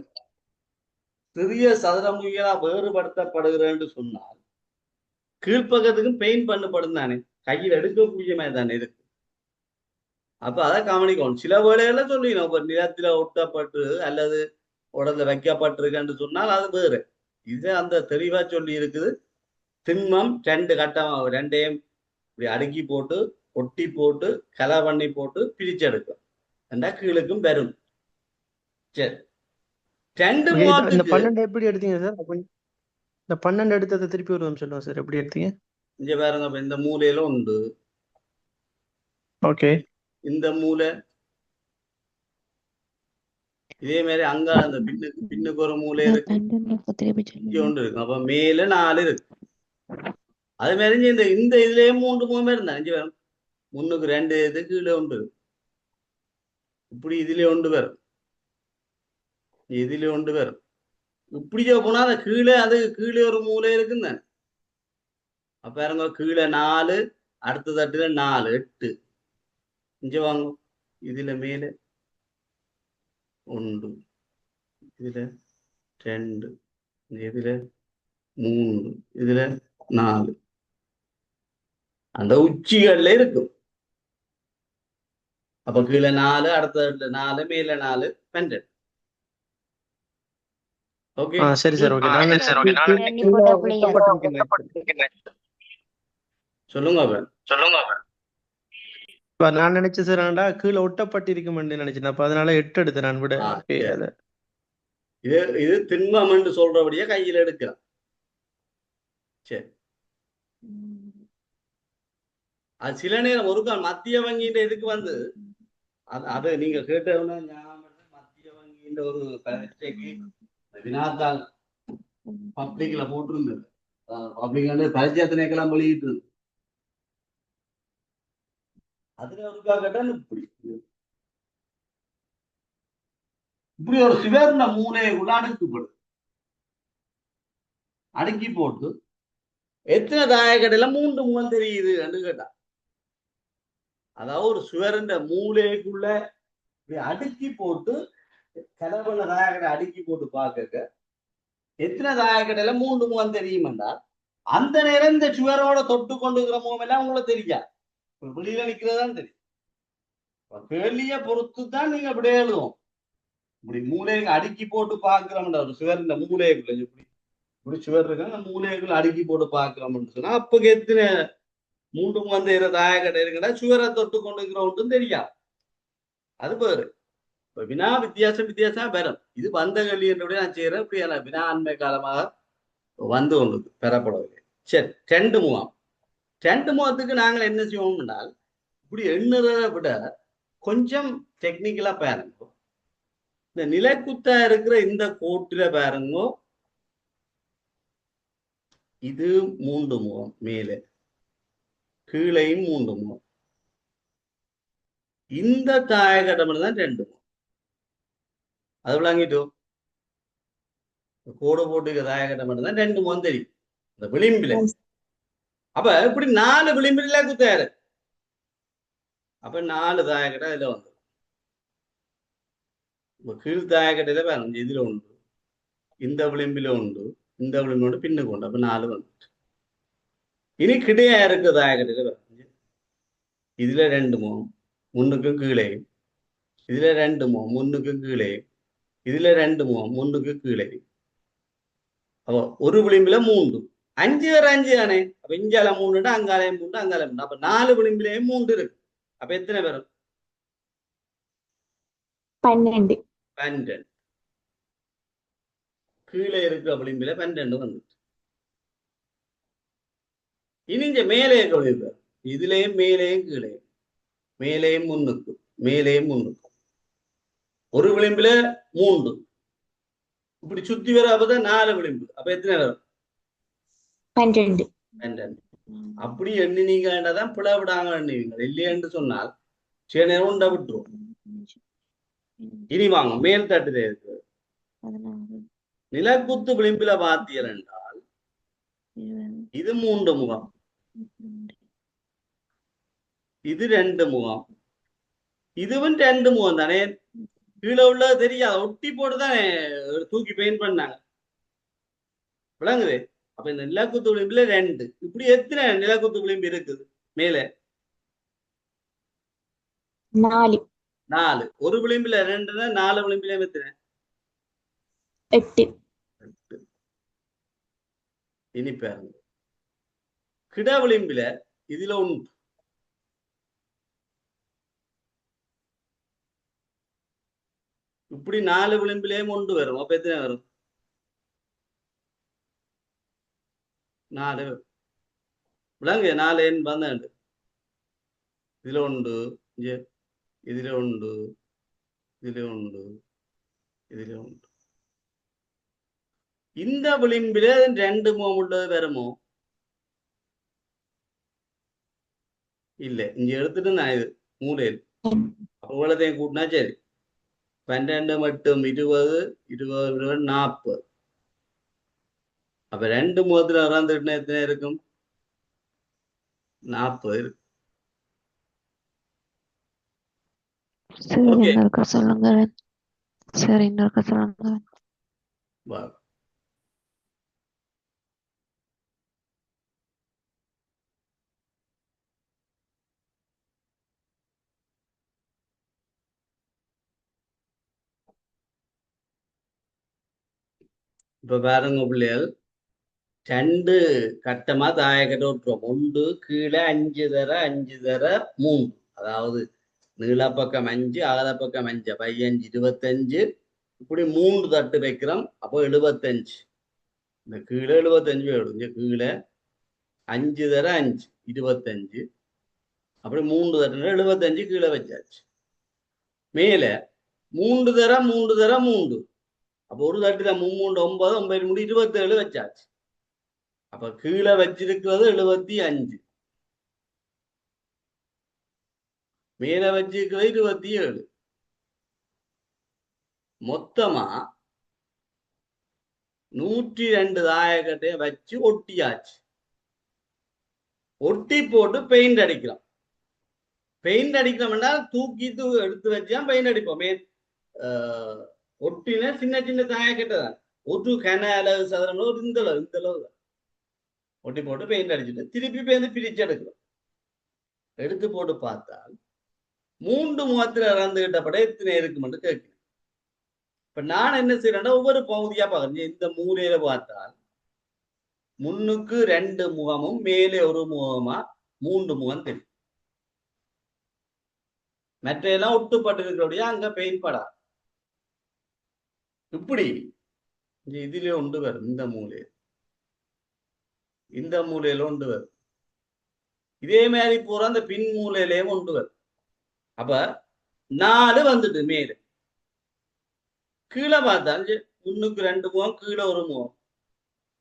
சிறிய சதுரமுகிகளா வேறுபடுத்தப்படுகிறது என்று சொன்னால் கீழ்ப்பக்கத்துக்கும் பெயிண்ட் பண்ணப்படும் தானே, கையில் எடுக்கக்கூடிய மாதிரி தானே இருக்கு. அப்ப அதை கவனிக்கணும். சில வேளையில சொல்லிக்கணும். இப்ப நிலத்துல ஒட்டப்பட்டு அல்லது உடல்ல வைக்கப்பட்டிருக்குன்னு சொன்னால் அது வேறு. இது அந்த தெளிவா சொல்லி இருக்குது. திண்மம் 2 கட்டம், 2ஐயும் இப்படி அடுக்கி போட்டு ஒட்டி போட்டு கலை பண்ணி போட்டு பிரிச்செடுக்கும். ரெண்டா கீழுக்கும் வரும். சரி, 2 இந்த முகத்துக்கு 12 எப்படி எடுத்தீங்க சார்? இந்த 12 எடுத்ததை திருப்பி ஒரு சொல்லுங்க சார், எப்படி எடுத்தீங்க? இங்க பாருங்க. இந்த மூலையில உண்டு. ஓகே. இந்த மூலை இதே மாதிரி அங்க அந்த பின்னுக்கு ஒரு மூலை இருக்கு, இங்க ஒன்று இருக்கு. அப்ப மேல 4 இருக்கு. அது மாதிரி இந்த இதுலயே 3 முகமே இருந்தா 5 பேரும். முன்னுக்கு 2 இது, கீழே உண்டு. இப்படி இதுல ஒன்று வரும், இதுல ஒன்று வரும். இப்படியே போனா அந்த கீழே அது கீழே ஒரு மூலை இருக்குன்னு. அப்ப பாருங்க, கீழே 4, அடுத்த தட்டுல 4 8. இங்க வாங்க, இதுல மேல 1, இதுல 2, இதுல 3, இதுல 4. அந்த உச்சிகள்ல இருக்கும். அப்ப கீழே 4, அடுத்த 4, மேல 4 பெண்டன்ட். ஓகே, சரி சார், ஓகே. நான் சார் நினைச்சேன் கீழே ரெண்டி கீழே போட்டா பிள்ளையா? ஒட்டப்பட்டிருக்கேன். சொல்லுங்க அவன். இப்ப நான் நினைச்சேன் சார், கீழே ஒட்டப்பட்டிருக்குமென்னு நினைச்சேன். அப்ப அதனால 8 எடுத்தேன் நான் விட. ஓகே, சரி. அது இது திண்மம் என்று சொல்றபடியே கையில எடுக்கலாம். சரி, அது சில நேரம் ஒரு கால் மத்திய வங்கின்ற இதுக்கு வந்து அது நீங்க கேட்டவன மத்திய வங்கின்ற ஒரு பரீட்சைக்கு வினாத்தாள் பப்ளிக்ல போட்டிருந்தது. பப்ளிக் பரிச்சய திணைக்கெல்லாம் வெளியிட்டு அதுல ஒருக்கா கேட்டா இப்படி ஒரு சிவர்ண மூலைக்குள்ள அடுக்கப்படும். அடுக்கி போட்டு எத்தனை தாயக்கடையில 3 முகம் தெரியுது கேட்டா, அதாவது ஒரு சுவர்ன்ற மூலைக்குள்ள அடுக்கி போட்டு கலவன தாயக்கடை அடுக்கி போட்டு பார்க்க எத்தனை தாயக்கடையில 3 முகம் தெரியும் என்றால் அந்த நேரம் இந்த சுவரோட தொட்டு கொண்டுக்கிற முகம் எல்லாம் உங்களுக்கு தெரியாது. வெளியில நிக்கிறதான் தெரியும். கேள்விய பொறுத்து தான் நீங்க இப்படி எழுதுவோம். இப்படி மூலைக்கு அடுக்கி போட்டு பார்க்கிறோம்டா, ஒரு சுவர் இந்த மூலைக்குள்ள இப்படி சுவர் இருக்கு, அந்த மூலைக்குள்ள அடுக்கி போட்டு பார்க்கிறோம்னு சொன்னா அப்ப எத்தனை 3 முகம் தெரிகிற தாயக்கடை இருக்குன்னா சுவரை தொட்டு கொண்டுக்கிறோம் தெரியாது. அது பேரு இப்ப வினா வித்தியாசம் பெறும். இது வந்த கேள்வி என்றபடி நான் செய்யறேன். இப்படி வினா அண்மை காலமாக வந்து கொண்டது பெறப்படவில்லை. சரி, 2 முகம். 2 முகத்துக்கு நாங்கள் என்ன செய்வோம் என்றால், இப்படி எண்ணுறதை விட கொஞ்சம் டெக்னிக்கலா பாருங்க. இந்த நிலைக்குத்தா இருக்கிற இந்த கோட்டில பாருங்க, இது 3 முகம், மேலே கீழையும் 3 முகம். இந்த தாயக்கட்டம் தான் 2 முகம். அது விளங்கிட்டோம். கோடு போட்டு தாயக்கட்டம் தான் 2 முகம் தெரியும் இந்த விளிம்பில. அப்ப இப்படி 4 விளிம்பில குத்தாரு. அப்ப 4 தாயக்கட்டை இதுல வந்து கீழ் தாயக்கட்டையில பாருங்க, இதுல உண்டு, இந்த விளிம்பில உண்டு, இந்த விளிம்போடு பின்னுக்கு உண்டு. அப்ப 4 வந்துட்டு. இனி கிடையா இருக்கு தாயக்கட்டையில பாருங்க, இதுல 2 முகம் முன்னுக்கும் கீழே, இதுல 2 முகம் முன்னுக்கும் கீழே, இதுல 2 முகம் முன்னுக்கு கீழே. அப்போ ஒரு விளிம்பில 3, 5 5 தானே. அப்ப இஞ்சால 3, அங்காலயம் 3, அங்காலயம் 3. அப்ப 4 விளிம்பிலையும் 3 இருக்கு. அப்ப எத்தனை பேரும்? 12. 12. கீழே இருக்கிற விளிம்பில 12 வந்துட்டு. இனி இங்க மேலே இருக்க விளிம்பு, இதுலயும் மேலேயும் கீழே, மேலேயும் முன்னுக்கு, மேலேயும் முன்னுக்கு. ஒரு விளிம்பில 3, இப்படி சுத்தி வர அப்பதான் 4 விளிம்பு. அப்ப எத்தனை வரும்? 12. 12. அப்படி எண்ணினீங்கதான் பிளவிடாம எண்ணுவீங்க. இல்லையென்று சொன்னால் சில நேரம் உண்டை விட்டுரும். இனி வாங்க மேல் தட்டுல இருக்கு நிலக்குத்து விளிம்பில பார்த்தீர்கள் என்றால் இது 3 முகம், இது 2 முகம், இதுவும் 2 முகம் தானே. கீழே உள்ளது தெரியாது, ஒட்டி போட்டுதானே தூக்கி பெயிண்ட் பண்ணாங்க, விளங்குது. அப்ப இந்த நிலக்குத்து விளிம்புல 2. இப்படி எத்தனை நிலக்குத்து விளிம்பு இருக்குது? மேலே 4. 4. ஒரு விளிம்புல 2ன்னா 4 விளிம்புல எத்தனை? 8. இனி பாருங்க, கிட விளிம்புல இதுல உண்டு, இப்படி 4 விளிம்பிலேயும் 1 வரும். அப்ப எத்தனை வரும்? 4 விளங்கு. 4 எண் வந்தாண்டு இதுல உண்டு, இதுல உண்டு, இதுல உண்டு, இதுல உண்டு. இந்த விளிம்பில 2 முகம் உள்ளது வருமோ? இல்ல. இங்க எடுத்துட்டு நான் இது மூலையில் அவ்வளோதையும் கூட்டினா சரி. 12 மட்டும் 20, 20, 20, 40. அப்ப 2 முகத்துல இறந்துட்டுனா எத்தனை இருக்கும்? 40 இருக்கு. ஓகே, சொல்லுங்க சார், இன்னொருக்கா சொல்லுங்க. வா. இப்ப பாருங்க பிள்ளைகள், 2 கட்டமா தாயக்கட்ட விட்டுருவோம். 1 கீழே 5 தர 5 தர 3, அதாவது நீளப்பக்கம் 5 அகலப்பக்கம் 5 5 25, இப்படி 3 தட்டு வைக்கிறோம். அப்போ 75. இந்த கீழே 75 வேணும். இங்க கீழே 5 தர 5 25, அப்படி 3 தட்டு 75 கீழே வச்சாச்சு. மேல 3 தர 3 தர 3, அப்போ ஒரு தட்டுல 3 9 9 3 27 வச்சாச்சு. அப்ப கீழே வச்சிருக்கிறது 75, மேல வச்சிருக்கிறது 27. மொத்தமா 102 தாயக்கட்டையை வச்சு ஒட்டியாச்சு. ஒட்டி போட்டு பெயிண்ட் அடிக்கிறோம். பெயிண்ட் அடிக்கிறோம்னா தூக்கி எடுத்து வச்சா பெயிண்ட் அடிப்போம். ஒட்டின சின்ன சின்ன தாயக்கட்டை தான், ஒரு கன அளவு சதுரம் ஒரு இந்த அளவு ஒட்டி போட்டு பெயிண்ட் அடிச்சுட்டு திருப்பி பேருந்து பிரிச்சு எடுக்கிறோம். எடுத்து போட்டு பார்த்தால் 3 முகத்துல இறந்துகிட்ட படம் எத்தனை இருக்குமென்று கேட்கிறேன். இப்ப நான் என்ன செய்யறேன்னா ஒவ்வொரு பகுதியா பார்க்கறேன். இந்த மூலையில பார்த்தால் முன்னுக்கு 2 முகமும் மேலே ஒரு முகமா 3 முகம் தெரியும். மற்ற எல்லாம் ஒட்டுப்பட்டு இருக்கிறபடியா அங்க பெயிண்ட் படா. இப்படி இதுல ஒன்று வரும். இந்த மூலையில ஒன்று வரும். இதே மாதிரி போற அந்த பின் மூலையிலேயும் ஒன்று வரும். அப்ப 4 வந்துட்டு மேல. கீழே பார்த்தால் முன்னுக்கு 2 முகம் கீழே ஒரு முகம்,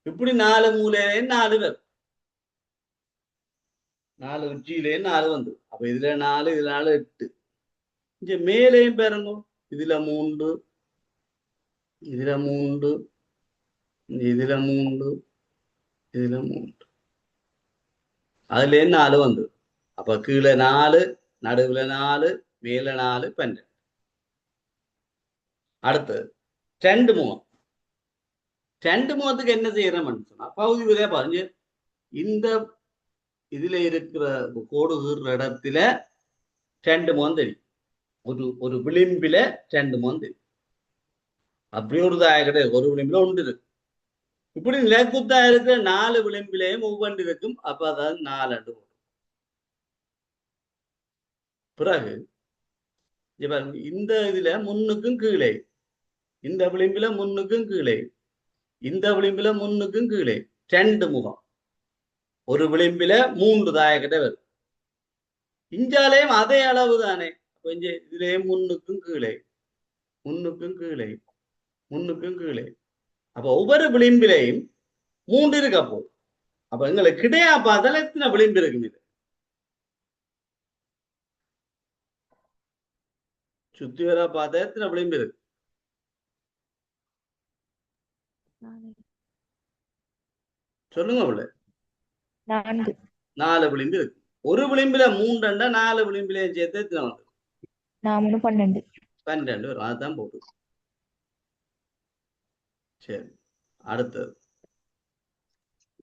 இப்படி 4 மூலையிலேயும் 4 வரும். 4 உச்சியிலேயும் 4 வந்து. அப்ப இதுல 4 இதுல 4 8. இங்க மேலேயும் பாருங்க, இதுல 3 இதுல 3 இதுல 3 இதுல 3, அதுல 4 வந்து. அப்ப கீழே 4, நடுவுல 4, மேல 4 12. அடுத்து 2 முகம். 2 முகத்துக்கு என்ன செய்யறோம்னு சொன்னா பகுதி வரையா பாருங்க. இந்த இதுல இருக்கிற கோடுகிற இடத்துல 2 முகம் தெரியும். ஒரு விளிம்பில 2 முகம் தெரியும். அப்படி ஒரு தாயக்கட்டை ஒரு விளிம்பில ஒன்று இருக்கு. இப்படி நிலக்குத்தா இருக்கிற 4 விளிம்பிலையும் ஒவ்வொன்று இருக்கும். அப்ப அதாவது 4 பிறகு இந்த இதுல முன்னுக்கும் கீழே, இந்த விளிம்பில முன்னுக்கும் கீழே, இந்த விளிம்பில முன்னுக்கும் கீழே 2 முகம், ஒரு விளிம்பில 3 தாயக்கட்டை வரும். இஞ்சாலையும் அதே அளவு தானே. கொஞ்சம் இதுலயும் முன்னுக்கும் கீழே முன்னுக்கும் கீழே முன்னுக்கும் கீழே. அப்ப ஒவ்வொரு விளிம்பிலையும் 3 இருக்க போகுது. அப்ப எங்களுக்கு கிடையா பார்த்தால எத்தனை விளிம்பு இருக்கும்? இது சுத்தி வர பார்த்தா எத்தனை விளிம்பு இருக்கு? சொல்லுங்க உள்ள. 4 விளிம்பு இருக்கு. ஒரு விளிம்புல 3 4 விளிம்புலையும் சேர்த்து எத்தனை வந்து? 12 வரும். அதுதான் போட்டு. சரி, அடுத்தது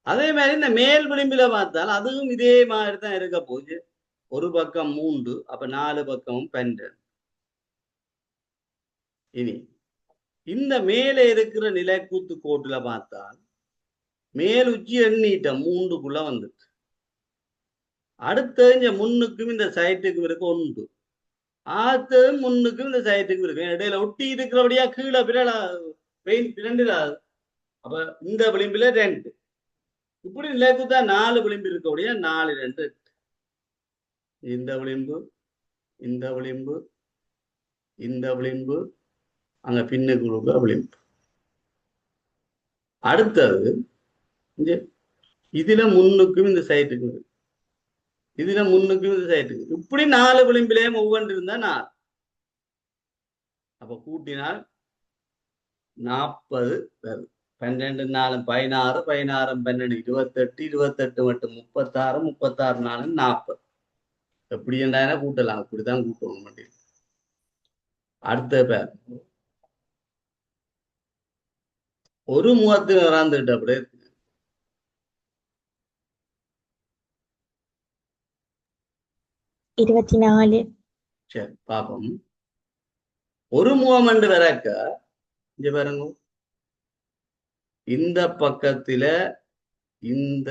அதே மாதிரி இந்த மேல் விளிம்பில பார்த்தால் அதுவும் இதே மாதிரி தான் இருக்க போகுது. ஒரு பக்கம் 3, அப்ப 4 பக்கமும் 12. இனி இந்த மேலே இருக்கிற நிலைக்கூத்து கோட்டுல பார்த்தால் மேல் உச்சி எண்ணீட்டம் 3க்குள்ள வந்துட்டு. அடுத்த இங்க முன்னுக்கும் இந்த சைட்டுக்கும் இருக்கு 1, அடுத்தது முன்னுக்கும் இந்த சைட்டுக்கும் இருக்கு. இடையில ஒட்டி இருக்கிறபடியா கீழே பெயிண்ட் 2. அப்ப இந்த விளிம்புல 2. இப்படி நிலைக்குத்தா 4 விளிம்பு இருக்கபடியா 4 2 8. இந்த விளிம்பு இந்த விளிம்பு இந்த விளிம்பு அங்க பின்னுக்கு உள்ள விளிம்பு. அடுத்தது இதுல முன்னுக்கும் இந்த சைட்டுக்கும் இருக்கு, இதுல முன்னுக்கும் இந்த சைட்டுக்கு. இப்படி 4 விளிம்பிலையும் ஒவ்வொன்று இருந்தா 4. அப்ப கூட்டினால் 40 வருது. 12 4 16, 16 12 28, 28 மட்டும் 36, 36 4 40. எப்படி என்றாலும் கூட்டலாம். அப்படித்தான் கூட்டணும் மாட்டேன். அடுத்த பேர் ஒரு முகத்தில் வராந்துகிட்ட அப்படியே 24. சரி பாப்போம். ஒரு முகம் என்று வரக்க இங்க பாருங்க, இந்த பக்கத்துல இந்த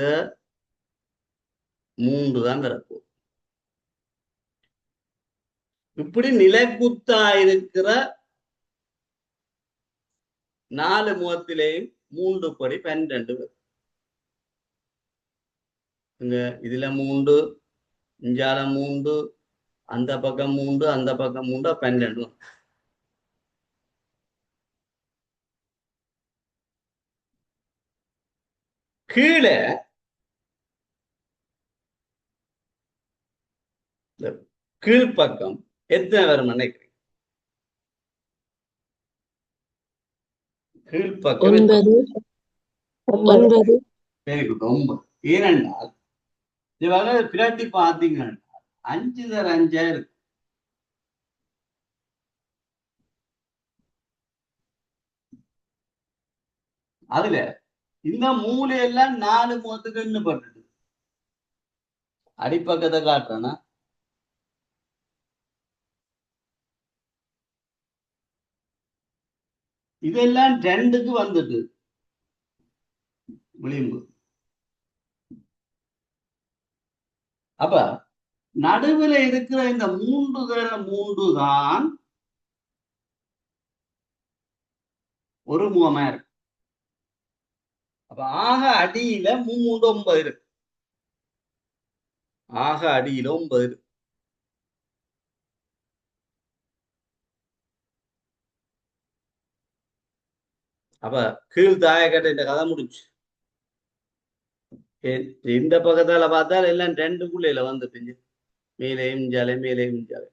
3 தான் வரப்போகுது. இப்படி நிலைக்குத்தா இருக்கிற 4 முகத்திலேயும் 3 படி 12 வரும். இங்க இதுல 3, இஞ்சால 3, அந்த பக்கம் 3, அந்த பக்கம் 3, 12 வரும். கீழே கீழ்ப்பக்கம் எத்தனை வரும் நினைக்கிறீங்க? கீழ்ப்பக்கம் 9. Very good, 9. ஏனென்றால் இவங்க பிரட்டி பார்த்தீங்கன்னா 5 தர 5 இருக்கு. அதுல இந்த மூலையெல்லாம் 4 முகத்துக்கு பட்டுது. அடிப்பக்கத்தை காட்டுறேன்னா இதெல்லாம் 2க்கு வந்துட்டு விளிம்பு. அப்ப நடுவில் இருக்கிற இந்த 3 தர 3 தான் ஒரு முகமா இருக்கு. அப்ப ஆக அடியில 3 9 இருக்கு. ஆக அடியில 9 இருக்கு. அப்ப கீழ் தாயக்கட்டை இந்த கதை முடிச்சு. இந்த பக்கத்தால பார்த்தால் எல்லாம் 2க்குள்ள வந்துட்டு மேலேயும் ஜாலை மேலேயும் ஜாலை.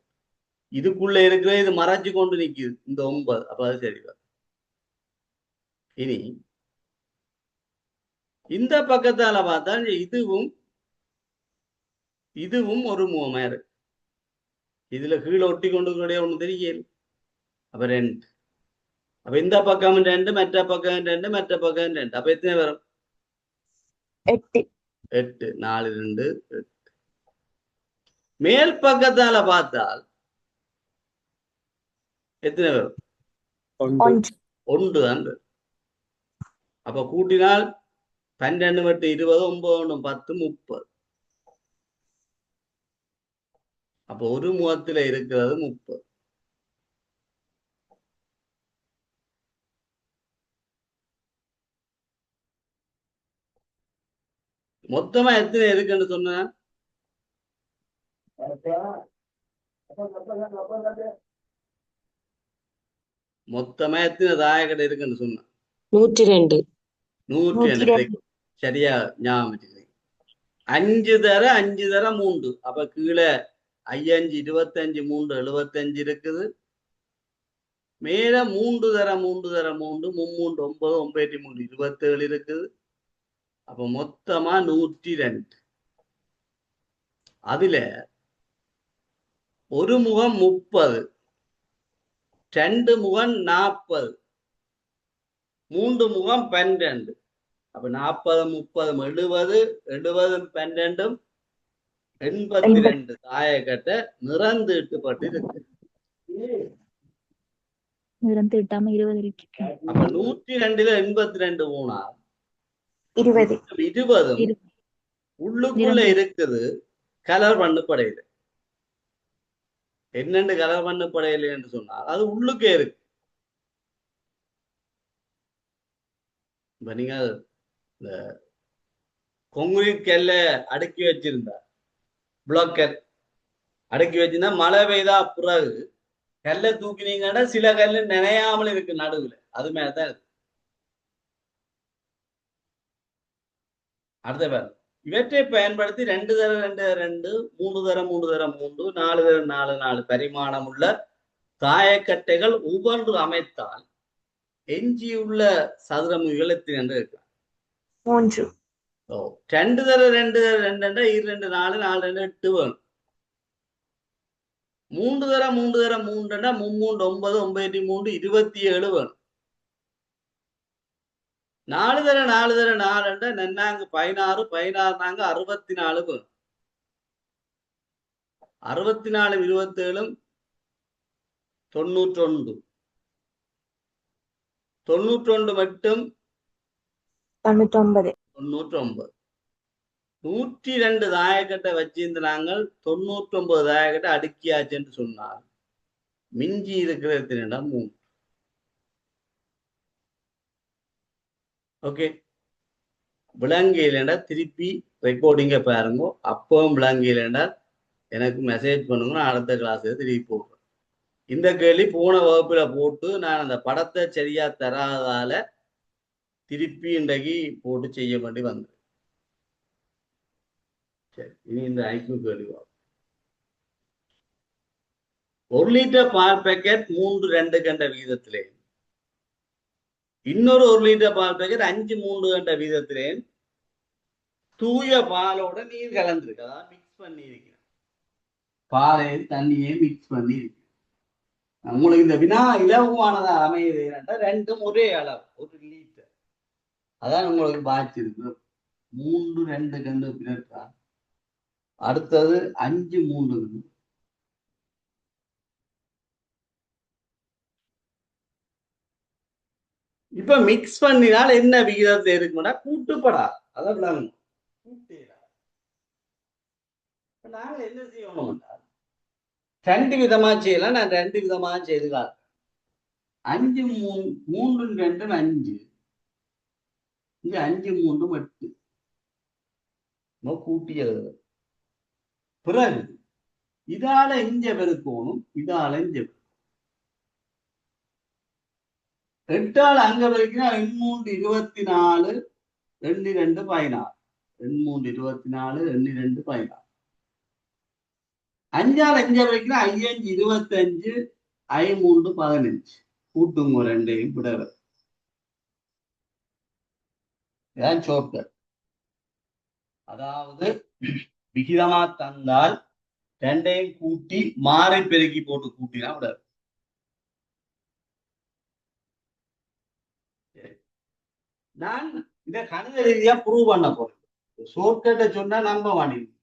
இதுக்குள்ள இருக்கிற இது மறைச்சு கொண்டு நிக்குது இந்த 9. அப்ப அது சரிதான். இனி இந்த பக்கத்தால பார்த்தால் இதுவும் ஒரு முகமா இருக்கு. இதுல கீழே ஒட்டி கொண்டு ஒண்ணு தெரியல. அப்ப 2. அப்ப இந்த பக்கம் 2, மற்ற பக்கம் 2, மற்ற பக்கம் 2. அப்ப எத்தனை வரும்? 8. 8. 4 2 8. மேல் பக்கத்தால பார்த்தால் எத்தனை வரும்? 1 தான். அப்ப கூட்டினால் 12 8 20 9 10 30. அப்ப ஒரு முகத்துல இருக்கிறது 30. மொத்தமா எத்தனை இருக்குன்னு சொன்ன? மொத்தமா எத்தனை தாயக்கட்டை இருக்குன்னு சொன்ன? 102. 102. சரியா ஞாபகம் வச்சுக்கிறீங்க. 5 தர 5 தர 3. அப்ப கீழே 5 25 3 75 இருக்குது. மேல 3 தர 3 தர 3 3 9 9 3 27 இருக்குது. அப்ப மொத்தமா 102. அதுல ஒரு முகம் 30, 2 முகம் 40, 3 முகம் 12. அப்ப 40 30 70 70 12 82 தாயக்கட்டை நிறந்து இட்டுப்பட்டு இருக்கு. நிறந்து இட்டாம 20 இருக்கு. அப்ப 102ல 82 போனா 20. 20 உள்ளுக்குள்ள இருக்குது. கலர் பண்ணப்படையில என்னென்று கலர் பண்ணப்படையில என்று சொன்னால் அது உள்ளுக்கே இருக்கு. இப்ப நீங்க இந்த கொங்கிரீட் கல்ல அடுக்கி வச்சிருந்தா பிளாக்கர் அடுக்கி வச்சிருந்தா மழை பெய்தா பிறகு கல்லை தூக்கினீங்கன்னா சில கல்லு நினையாமல் இருக்கு நடுவுல. அது மேலதான் இருக்கு. அடுத்த பேர் இவற்றை பயன்படுத்தி 2 தர 2 தர 2 3 தர 3 தர 3 4 தர 4 4 பரிமாணம் உள்ள தாயக்கட்டைகள் ஒவ்வொன்று அமைத்தால் எஞ்சியுள்ள சதுரமுகிகள் எத்தனை இருக்கு? 3. 2 தர 2 தர 2 2 4 4 2 8 வேணும். 3 தர 3 தர 3 3 9 9 3 27 வேணும். 4 தர 4 தர 4 நன்னாங்க 16 16 நாங்க 64 வேணும். 64 27 91 91 மட்டும் 99. 99. 102 தாயக்கட்டை வச்சிருந்து நாங்கள் 99 தாயக்கட்டை அடுக்கியாச்சுன்னு சொன்னால் மிஞ்சி இருக்கிற எத்தனை 3. ஓகே, விளங்கியிலண்டா திருப்பி ரெக்கார்டிங்க பாருங்க. அப்பவும் விளங்கியிலண்டா எனக்கு மெசேஜ் பண்ணுங்க, நான் அடுத்த கிளாஸ் திருப்பி போடுறேன். இந்த கேள்வி போன வகுப்புல போட்டு நான் அந்த படத்தை சரியா தராதால திருப்பி இன்றைக்கு போட்டு செய்ய வேண்டி வந்தேன். சரி, இனி இந்த ஐக்யூ கேள்வி வரும். 1 லிட்டர் பால் பேக்கெட் 3-2 கண்ட வீதத்திலே, இன்னொரு 1 லிட்டர் பால் பேக்கெட் 5-3 கண்ட வீதத்திலே தூய பாலோட நீர் கலந்துருக்கு. அதாவது மிக்ஸ் பண்ணி இருக்கிறேன். பாலையும் தண்ணியையும் மிக்ஸ் பண்ணி இருக்கு. உங்களுக்கு இந்த வினா இலவமானதா அமையுது. 2ம் ஒரே அளவு, 1 லிட்டர். அதான் உங்களுக்கு பாய்ச்சிருக்கு. 3-2 கண்டு பிறக்கா. அடுத்தது 5-3 கண்டு. இப்ப மிக்ஸ் பண்ணினால் என்ன விகிதத்தை இருக்குன்னா கூட்டுப்படா. அதான் கூட்டேடா. நாங்க என்ன செய்யணும், 2 விதமா செய்யலாம். நான் 2 விதமா செய்துக்கார். 5 3 2 5. இங்க 5 3 8. கூட்டி எழுதுறது. பிறகு இதால இஞ்ச பெருக்கணும், இதால இஞ்ச 8ஆல் அங்க பெருக்கினா 3 24 2 2 16. 3 24 2 16. 5ஆல் இஞ்ச பெருக்கினா 5 25 3 15. கூட்டுங்க 2ஐயும் விடற. இதான் ஷார்ட்கட். அதாவது விகிதமா தந்தால் 2ஐயும் கூட்டி மாறி பெருக்கி போட்டு கூட்டினா விடாது. நான் இதை கணித ரீதியா ப்ரூவ் பண்ண போறேன். ஷார்ட்கட்டை சொன்னா நம்ப மாட்டேங்குது.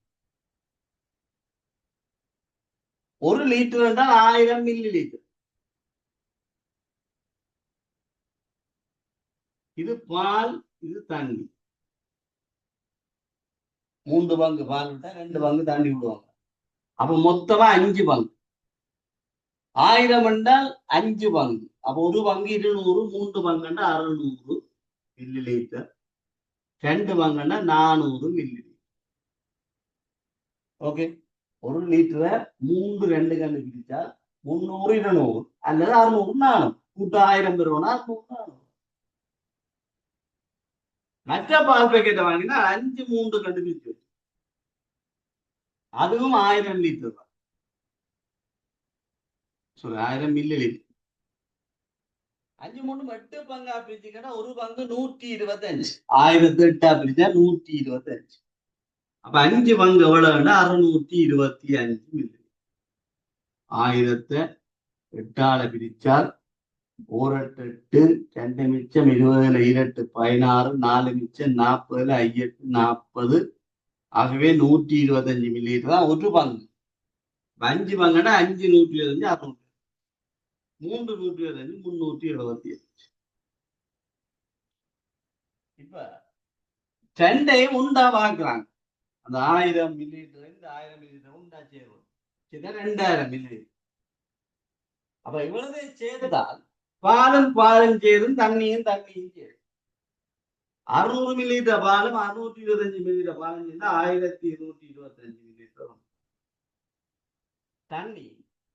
1 லிட்டர் என்றால் 1000 மில்லி லிட்டர். இது பால், இது தண்ணி. 3 பங்கு பால் விட்டா 2 பங்கு தண்ணி விடுவாங்க. அப்ப மொத்தமா 5 பங்கு. 1000 என்றால் 5 பங்கு. அப்ப 1 பங்கு 200, 3 பங்குன்னா 600 milli litre, 2 பங்குன்னா 400 milli litre. Okay, 1 லிட்டரை 3 2 கண்டு பிரிச்சா 300 200 அல்லது 600 400. கூட்ட 1000 பெறுவோம்னா 600 400. மற்ற பால் பேக்கெட்டை வாங்கினா 5 3 கண்டு பிரிச்சு, அதுவும் 1000 லிட்டர் தான். 1000 மில்லி லிட்டர். 5 3 8 பங்கா பிரிச்சுக்கிட்டா 1 பங்கு 125. 1008 பிரிச்சா 125. அப்ப 5 பங்கு எவ்வளவுன்னா 625 மில்லி. 1000 8ஆல பிரிச்சால் 1 8 2 மிச்சம் 20 2 16 4 மிச்சம் 40 5 40. ஆகவே 125 மில்லி லிட்டர் தான் 1 பங்கு. 5 பங்குன்னா 5 125 600. 3 125 375. இப்ப 2ஐயும் உண்டா வாங்குறாங்க. அந்த 1000 மில்லி லிட்டர் இந்த 1000 மில்லி லிட்டர் உண்டா சேரும். 2000 மில்லி லிட்டர். அப்ப இவ்வளவு சேர்ந்தால் பாலும் சேரும், தண்ணியும் சேரும். 600 மில்லி லிட்டர் பாலும் 625 மில்லி லிட்டர் பாலும் சேர்ந்தா 1125 மில்லி லிட்டர். தண்ணி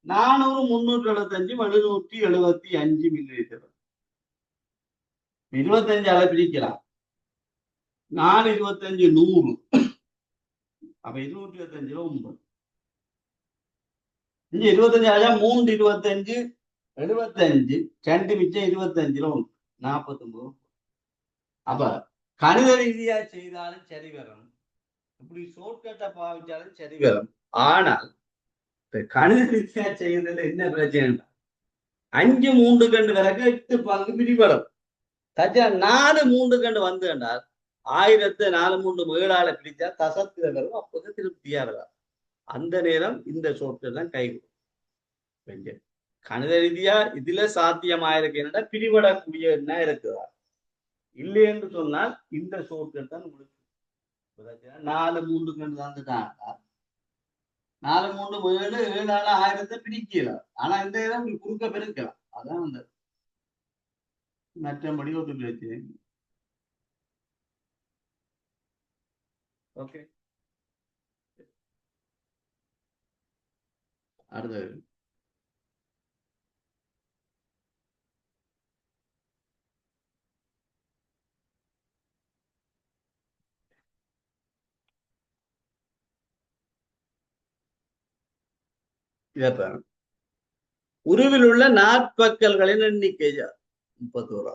400 375 775 மில்லி லிட்டர். 25 பிரிக்கலாம். 4 25 100. அப்ப 225 9. இங்க 25 3 25 75 2 மிச்சம் 25 1 49. அப்ப கணித ரீதியா செய்தாலும் சரி வரும், இப்படி ஷார்ட்கட்டை பாவிச்சாலும் சரி வரும். ஆனால் கணித ரீதியா செய்யறதுல என்ன பிரச்சனை, 5 3 கண்டு வரைக்கும் 8 பங்கு பிரிபடும். 4 3 கண்டு வந்து என்றால் 1000 4 3 7ஆல பிரிச்சா தசத்துல வரும். அப்போது திருப்தியா வரும். அந்த நேரம் இந்த ஷார்ட்கட் தான் இல்லை என்று சொன்னால் இந்த ஷார்ட்கட் தான் உங்களுக்கு 4 3 கண்டு தந்துட்டாங்க. 4 3 7 7 1000 பிரிக்கலாம். ஆனா இந்த இதை உங்களுக்கு குறுக்க பெருக்கலாம். அதான் அந்த மற்றபடி ஒரு பிரச்சனை. ஓகே, அடுத்தது இதைப்பாரு. உருவில் உள்ள நாற்பக்கல்களின் எண்ணிக்கை 31.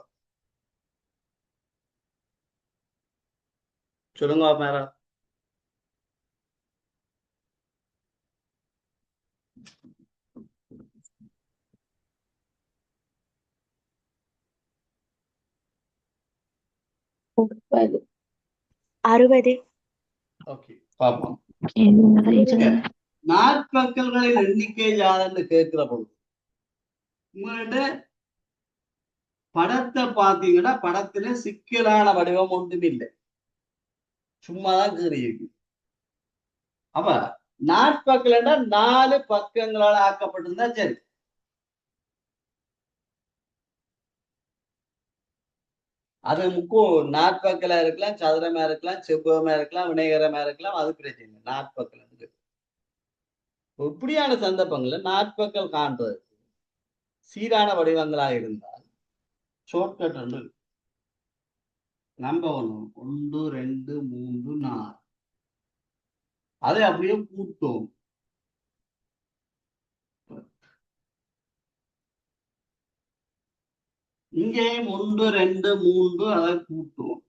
சொல்லுங்க மேரா. முப்பது 60 ஓகே, பாப்போம். நாற்பக்கல்களின் எண்ணிக்கை யாருன்னு கேட்கிற பொழுது உங்கள்கிட்ட படத்தை பார்த்தீங்கன்னா படத்துல சிக்கலான வடிவம் ஒன்றும் இல்லை, சும்மாதான் கீறி இருக்கு. அப்ப நாற்பக்கல்னா 4 பக்கங்களால் ஆக்கப்பட்டிருந்தா சரி. அது நாற்பக்கலா இருக்கலாம், சதுரமா இருக்கலாம், செவ்வகமா இருக்கலாம், வினைகரமா இருக்கலாம், அது பிரச்சனை இல்லை. நாற்பக்கல் இப்படியான சந்தர்ப்பங்கள்ல நாற்பக்கல் காண்றது சீரான வடிவங்களாக இருந்தால் ஷார்ட்கட் ஒன்று நம்ப 1 2 3 4 அதை அப்படியே கூட்டும். இங்கேயும் 1 2 3 அதை கூட்டும்.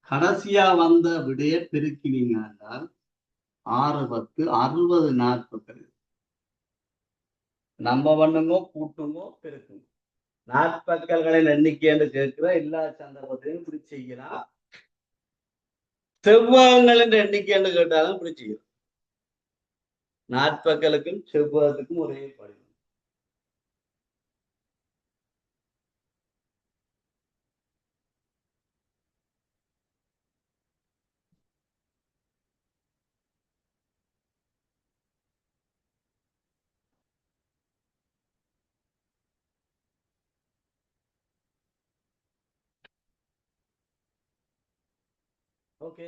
கடைசியா வந்த விடைய பெருக்கினீங்க என்றால் 6 10 60 நாற்பக்கல். நம்ம பண்ணுங்கோ, கூட்டுங்கோ, பெருக்குங்க. நாற்பக்கல்களின் எண்ணிக்கை என்று கேட்கிற எல்லா சந்தர்ப்பத்தையும் இப்படி செய்யலாம். செவ்வகங்களின் எண்ணிக்கை என்று கேட்டாலும் இப்படி செய்யலாம். நாற்பக்கலுக்கும் செவ்வகத்துக்கும் ஒரே படிவம். ஓகே,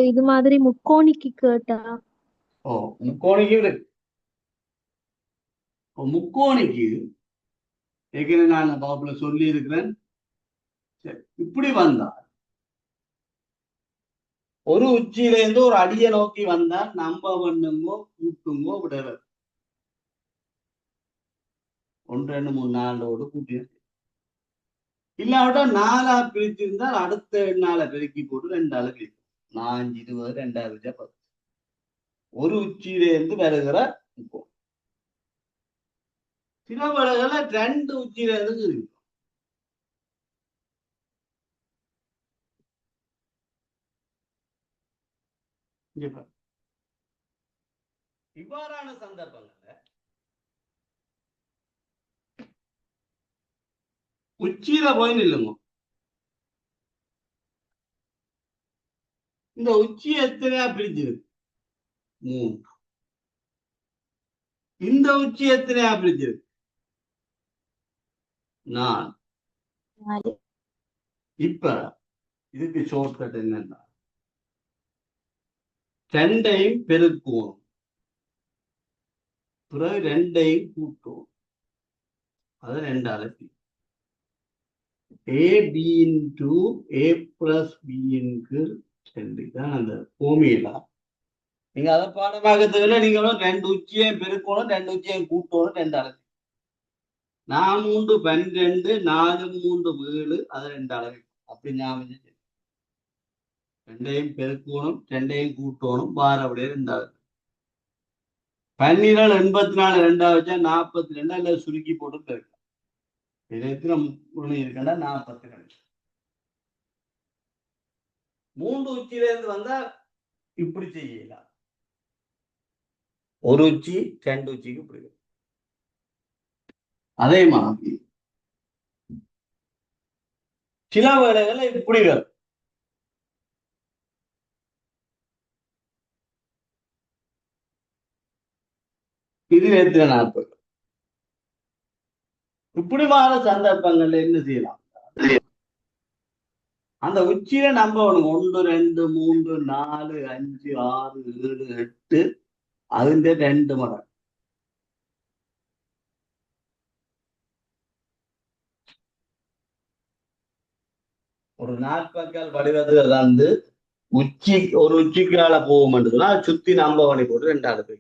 இது மாதிரி முக்கோணிக்கு கேட்டா முக்கோணிக்கு இருக்கு. முக்கோணிக்கு ஏற்கனவே நான் வகுப்புல சொல்லி இருக்கிறேன். இப்படி வந்தா ஒரு உச்சியில இருந்து ஒரு அடியை நோக்கி வந்தா நம்ம பண்ணுங்கோ, கூட்டுங்கோ, விடல 1 2 3 4 கூட்டி இல்லாவிட்டா 4 பிரிச்சிருந்தால் அடுத்த 4 பெருக்கி போட்டு 2 பிரிக்கும். 4 20 2 10. ஒரு உச்சியில இருந்து வருகிற முக்கோணம். சில வேளைகளை 2 உச்சியில இருந்து இருக்கும். இவ்வாறான சந்தர்ப்பங்கள்ல உச்சியில போய் நில்லுங்க. இந்த உச்சி எத்தனையா பிரிச்சிருக்கு? 3. இந்த உச்சி எத்தனையா பிரிச்சிருக்கு? 4. இப்ப இதுக்கு ஷார்ட்கட் என்னன்னா 2ஐயும் பெருக்குவோம், பிறகு 2ஐயும் கூட்டுவோம், அது 2 அலசி AB into A plus B into 2 தான் அந்த ஃபோர்முலா. நீங்க அதை பாடமாக்கத்துல நீங்களும் 2 உச்சியையும் பெருக்கணும், 2 உச்சியையும் கூட்டணும், 2 அலசி 4 3 12 4 3 7 அது 2 அலகு. அப்படி ஞாபகம் 2ஐயும் பெருக்கணும், 2ஐயும் கூட்டணும், பார் அப்படியே 2 அலகு. 12 84 2 வச்சா 42 அல்ல சுருக்கி போட்டு பெருக்கலாம். எத்தனை முக்கோணி இருக்குன்னா 42. 3 உச்சியில இருந்து வந்தா இப்படி செய்யலாம். ஒரு உச்சி 2 உச்சிக்கு இப்படி வரும். அதே மாதிரி சில வேளைகள்ல இப்படி வரும். இது எத்தனை 40. இப்படி மாற சந்தர்ப்பங்கள்ல என்ன செய்யலாம்? அந்த உச்சியில நம்ம 1 2 3 4 5 6 7 8 അതിന്റെ 2 മടങ്ങ്. ஒரு நாற்பக்கால் வடிவத்துல வந்து ஒரு உச்சிக்கால போகும்ன்றதுன்னா சுத்தி நம்ப வழி போட்டு 2 அடுக்கு.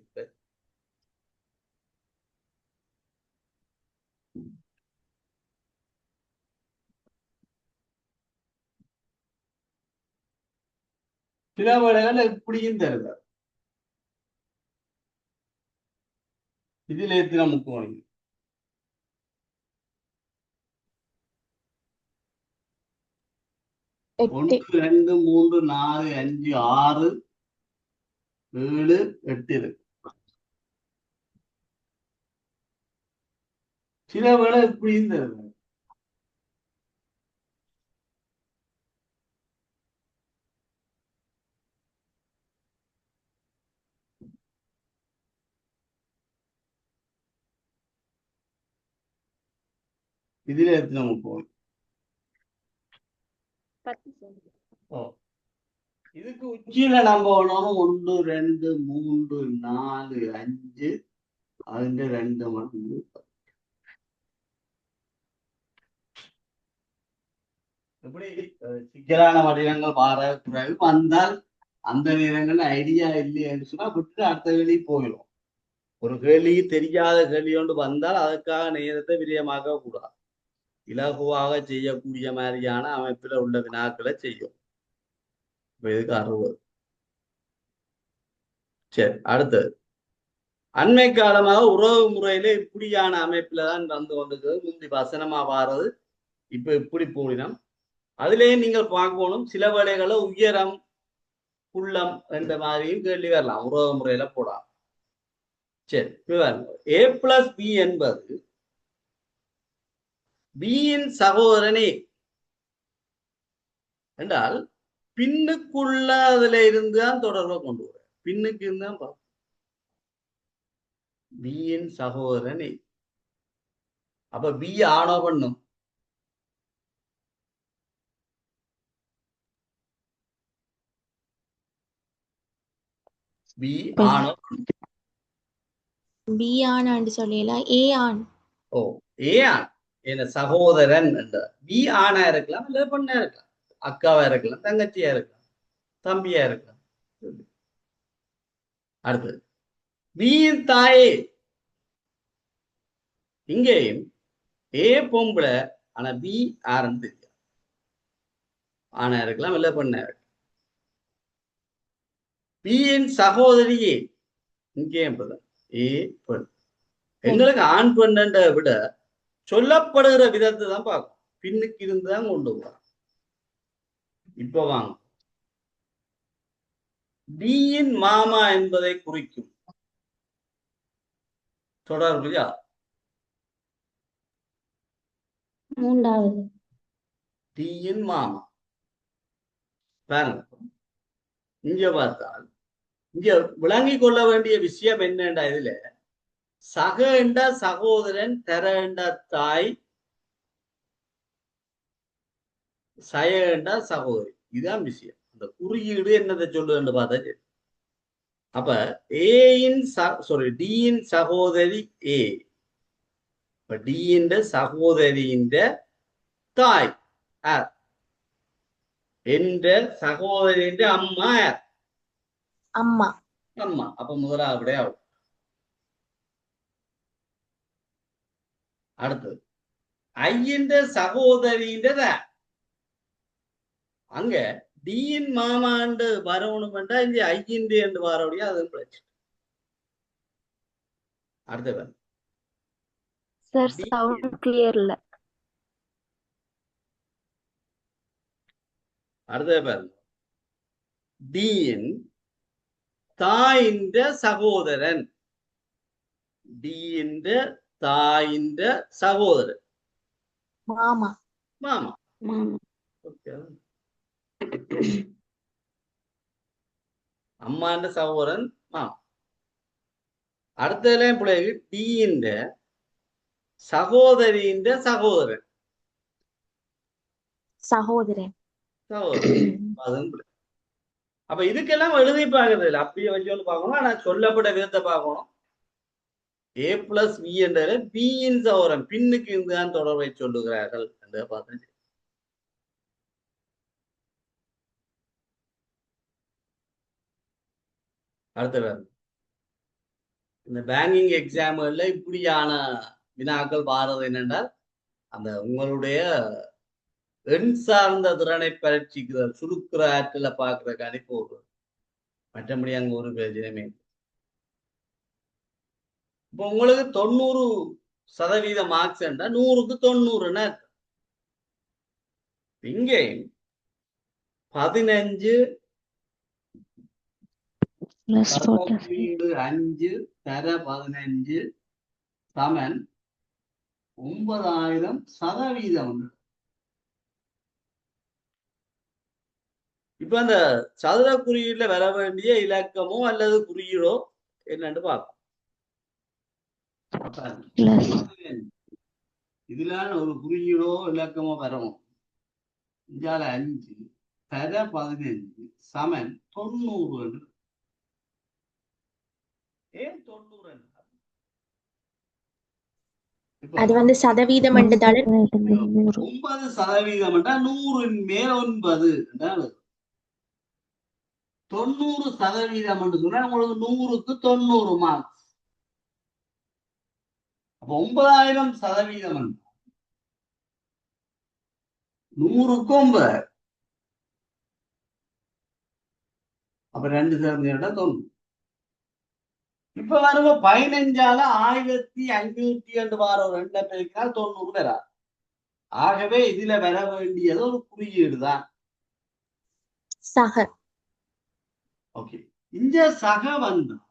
சில வேளைகள் இப்படியும் தருது. இதுல எத்தனை முக்கோணம்? 1 2 3 4 5 6 7 8 இருக்கு. சில வேளை இப்படியும் தருது. இதுல எத்தனை முக்கோணம்? இதுக்கு உச்சியில நம்ம 1 2 3 4 5 അതിന്റെ 2 മടങ്ങ്. எப்படி சிக்கலான வடிவங்கள் பிறகு வந்தால் அந்த நேரங்கள்ல ஐடியா இல்லைன்னு சொன்னா விட்டு அடுத்த கேள்வி போயிடும். ஒரு கேள்வி தெரியாத கேள்வி கொண்டு வந்தால் அதுக்காக நேரத்தை விரயமாக்க கூடாது. இலகுவாக செய்யக்கூடிய மாதிரியான அமைப்புல உள்ள வினாக்களை செய்யும். இப்ப இதுக்கு 60. சரி, அடுத்தது அண்மை காலமாக உறவு முறையில இப்படியான அமைப்புலதான் வந்து கொண்டிருக்கிறது. முந்தி வசனமா வாரது இப்ப இப்படி போடினோம். அதுலேயே நீங்கள் பார்க்கணும் சில வேளைகளை உயரம் உள்ளம் என்ற மாதிரியும் கேள்வி வரலாம். உறவு முறையில போடலாம். சரி, a plus b என்பது b-யின் சகோதரனே என்றால் பின்னுக்குள்ள அதுல இருந்துதான் தொடர்பை கொண்டு வர. பின்னுக்கு இருந்தான் பார்ப்போம். b-யின் சகோதரனே. அப்ப b ஆணோ பண்ணும். b ஆணோ. பி ஆணான்னு சொல்லலாம். ஏ ஆண். ஓ, ஏ ஆண் என்ன சகோதரன் என்ற பி ஆணா இருக்கலாம், இல்ல பொண்ணா இருக்கலாம், அக்காவா இருக்கலாம், தங்கச்சியா இருக்கலாம், தம்பியா இருக்கலாம். அடுத்தது பியின் தாயே. இங்கேயும் ஏ பொம்பளை, ஆனா பி ஆரன்னு தெரியும். ஆணா இருக்கலாம், இல்ல பொண்ணா இருக்கலாம். பியின் சகோதரியே. இங்கேயும் ஏ பெண். எங்களுக்கு ஆண் பெண்ணை விட சொல்லப்படுகிற விதத்தை தான் பார்க்கும். பின்னுக்கு இருந்துதான் கொண்டு போறோம். இப்ப வாங்க, டியின் மாமா என்பதை குறிக்கும் தொடர்பு யார்? மூன்றாவது. டியின் மாமா. பாருங்க, இங்க பார்த்தால் இங்க விளங்கிக் கொள்ள வேண்டிய விஷயம் என்னண்டா, இதுல சக என்ற சகோதரன், தர என்ற தாய், சய என்ற சகோதரி. இதுதான் விஷயம். அந்த குறியீடு என்னதை சொல்லுன்னு பார்த்தா, அப்ப ஏயின் டியின் சகோதரி ஏ. இப்ப டியின் சகோதரியின் தாய் என்ற சகோதரியின் அம்மா அம்மா. அம்மா. அப்ப முதலாவது ஆகும். அடுத்தது ஐயின் சகோதரின்ற அங்க டியின் மாமாண்டு வரணும் என்றா இங்க ஐயின் என்று வரக்கூடிய அதுவும் பிரச்சனை. அடுத்தது சார் சவுண்ட் கிளியர் இல்ல. அடுத்தது பாருங்க, டியின் தாயின் சகோதரன். ഡീന്റെ തായിന്റെ സഹോദരൻ மாமா മാമ. மாமா ഓക്കെ. അമ്മാന്റെ സഹോദരൻ മാമ. അടുത്തതിലെ പിള്ളേര് ഡീന്റെ സഹോദരീന്റെ സഹോദരൻ சகோதரன் சகோதரன். அதுவும் பிள்ளை. அப்ப இதுக்கெல்லாம் எழுதி பார்க்கறது இல்லை, அப்படியே வச்சு பார்க்கணும். ஆனா சொல்லப்பட்ட விதத்தை பார்க்கணும். ஏ பிளஸ் பி என்ற பியின் சகோதரன் பின்னுக்கு இதுதான் தொடர்பை சொல்லுகிறார்கள் என்று பார்த்தேன். அடுத்த வேறு இந்த பேங்கிங் எக்ஸாம்கள்ல இப்படியான வினாக்கள் வாரது என்னென்றால் அந்த உங்களுடைய எண் சார்ந்த திறனை பரீட்சிக்கிற சுருக்கிற ஆற்றில பார்க்கறதுக்காண்டி போடுறது. மற்றபடி அங்க ஒரு பிரச்சனையுமே இல்லை. இப்போ உங்களுக்கு 90% மார்க்ஸ் என்றா 100க்கு 90ன்னு அர்த்தம். இங்கே 15 Plus 40. 5 தர 15 சமன் 9000%. இப்ப அந்த சதுர குறியீடுல வர வேண்டிய இலக்கமோ அல்லது குறியீடோ என்னன்னு பார்ப்போம். Plus. இதுல ஒரு குறியீடோ இலக்கமோ வரணும். 5 தர 15 சமன் 90. ஏன் 90? அது வந்து சதவீதம் என்றதால 900. 9% 100ன் மேல் 9 என்றால் 90% என்று சொன்னா உங்களுக்கு 100க்கு 90 மார்க்ஸ். அப்ப 9000% 100க்கு 9. அப்ப 2% 90. இப்ப வருவ 15ஆல 1500 என்று வார ஒரு 2 பேருக்கால் 90 வராது. ஆகவே இதுல வர வேண்டியது ஒரு குறியீடு தான். சக ஓகே. இந்த சக வந்தால்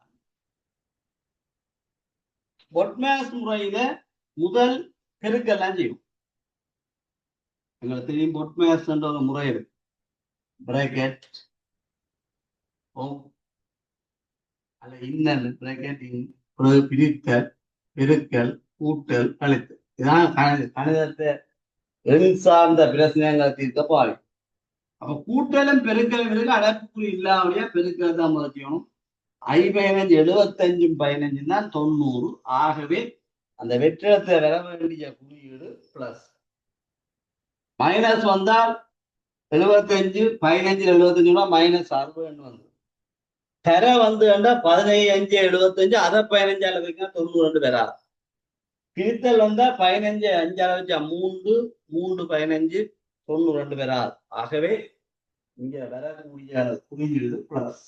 பொட்மேஸ் முறையில முதல் பெருக்கெல்லாம் செய்யும். எங்களுக்கு தெரியும் பொட்மேஸ் என்ற ஒரு முறை இருக்கு. பிராக்கெட் அல்ல இன்னல் பிராக்கெட் பிரித்தல் பெருக்கல் கூட்டல் கழித்தல். இதான் கணிதத்தை எண் சார்ந்த பிரச்சனைகளை தீர்க்க பாவி. அப்ப கூட்டலும் பெருக்கலும் இருக்கு, அடைப்புக்குறி இல்லாமலேயே பெருக்கல் தான் முதல் செய்யணும். 5 75 15 தான் 90. ஆகவே அந்த வெற்றிடத்தை வர வேண்டிய குறியீடு பிளஸ். மைனஸ் வந்தால் 75 15 75 மைனஸ் 60 வந்து தர வந்து 15 75 அதை 15 அளவுக்கு 92 வராது. பிரித்தல் வந்தா 15 5 அளவுக்கு 3 3 15 92 வராது. ஆகவே இங்க வரக்கூடிய குறியீடு பிளஸ்.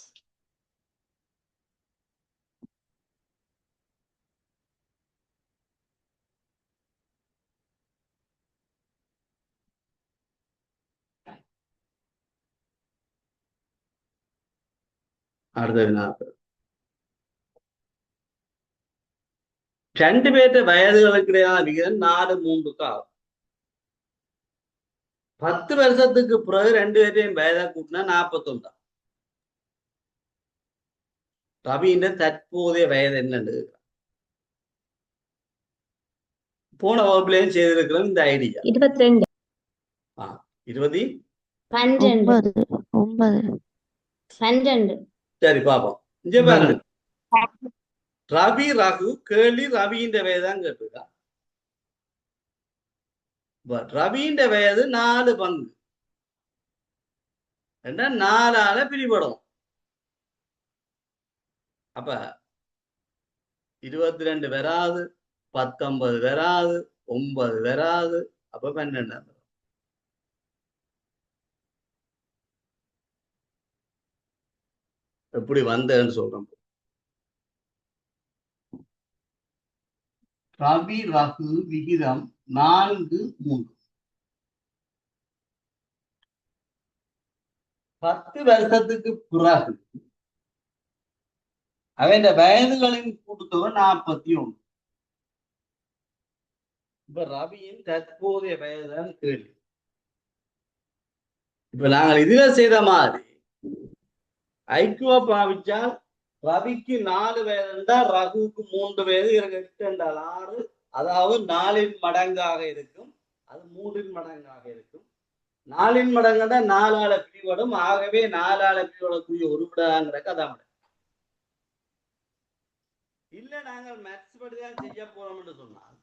அடுத்த வினாக்கள். 2 பேர்த்த வயதுகளுக்கு இடையான விகிதம் 4 3க்கு ஆகும். 10 வருஷத்துக்கு பிறகு 2 பேர்த்தையும் வயதை கூட்டினா 41. ரவியின் தற்போதைய வயது என்னன்னு போன வகுப்புலையும் செய்திருக்கிறோம். இந்த ஐடியா 22 20 12 9. சரி பாப்போம். இங்க பாருங்க, ரவி ரகு கேள்வி ரவியின் வயதான் கேட்டிருக்கா. ரவியின் வயது 4 பங்கு 4ஆல பிரிபடும். அப்ப 22 வராது, 19 வராது, 9 வராது, அப்ப 12. எப்படி வந்தேன்னு சொல்றோம். ரவி ரகு விகிதம் 4 3. 10 வருஷத்துக்கு பிறகு அவன் வயதுகளின் கூட்டுத்தொகை 41. இப்ப ரவியின் தற்போதைய வயதுதான் கேள்வி. இப்ப நாங்கள் இதுல செய்த மாதிரி ஐக்கியவா பாவிச்சால் ரவிக்கு 4 வயது என்றால் ரகுவுக்கு 3 வயது, 8 என்றால் 6, அதாவது 4 மடங்காக இருக்கும். அது 3 மடங்காக இருக்கும். 4 மடங்குன்னா 4 பிரிவடும். ஆகவே 4 பிரிவடக்கூடிய ஒரு விடாங்கிற அதான் இல்ல. நாங்கள் மேத்ஸ் படிதான் செய்ய போறோம்னு சொன்னால்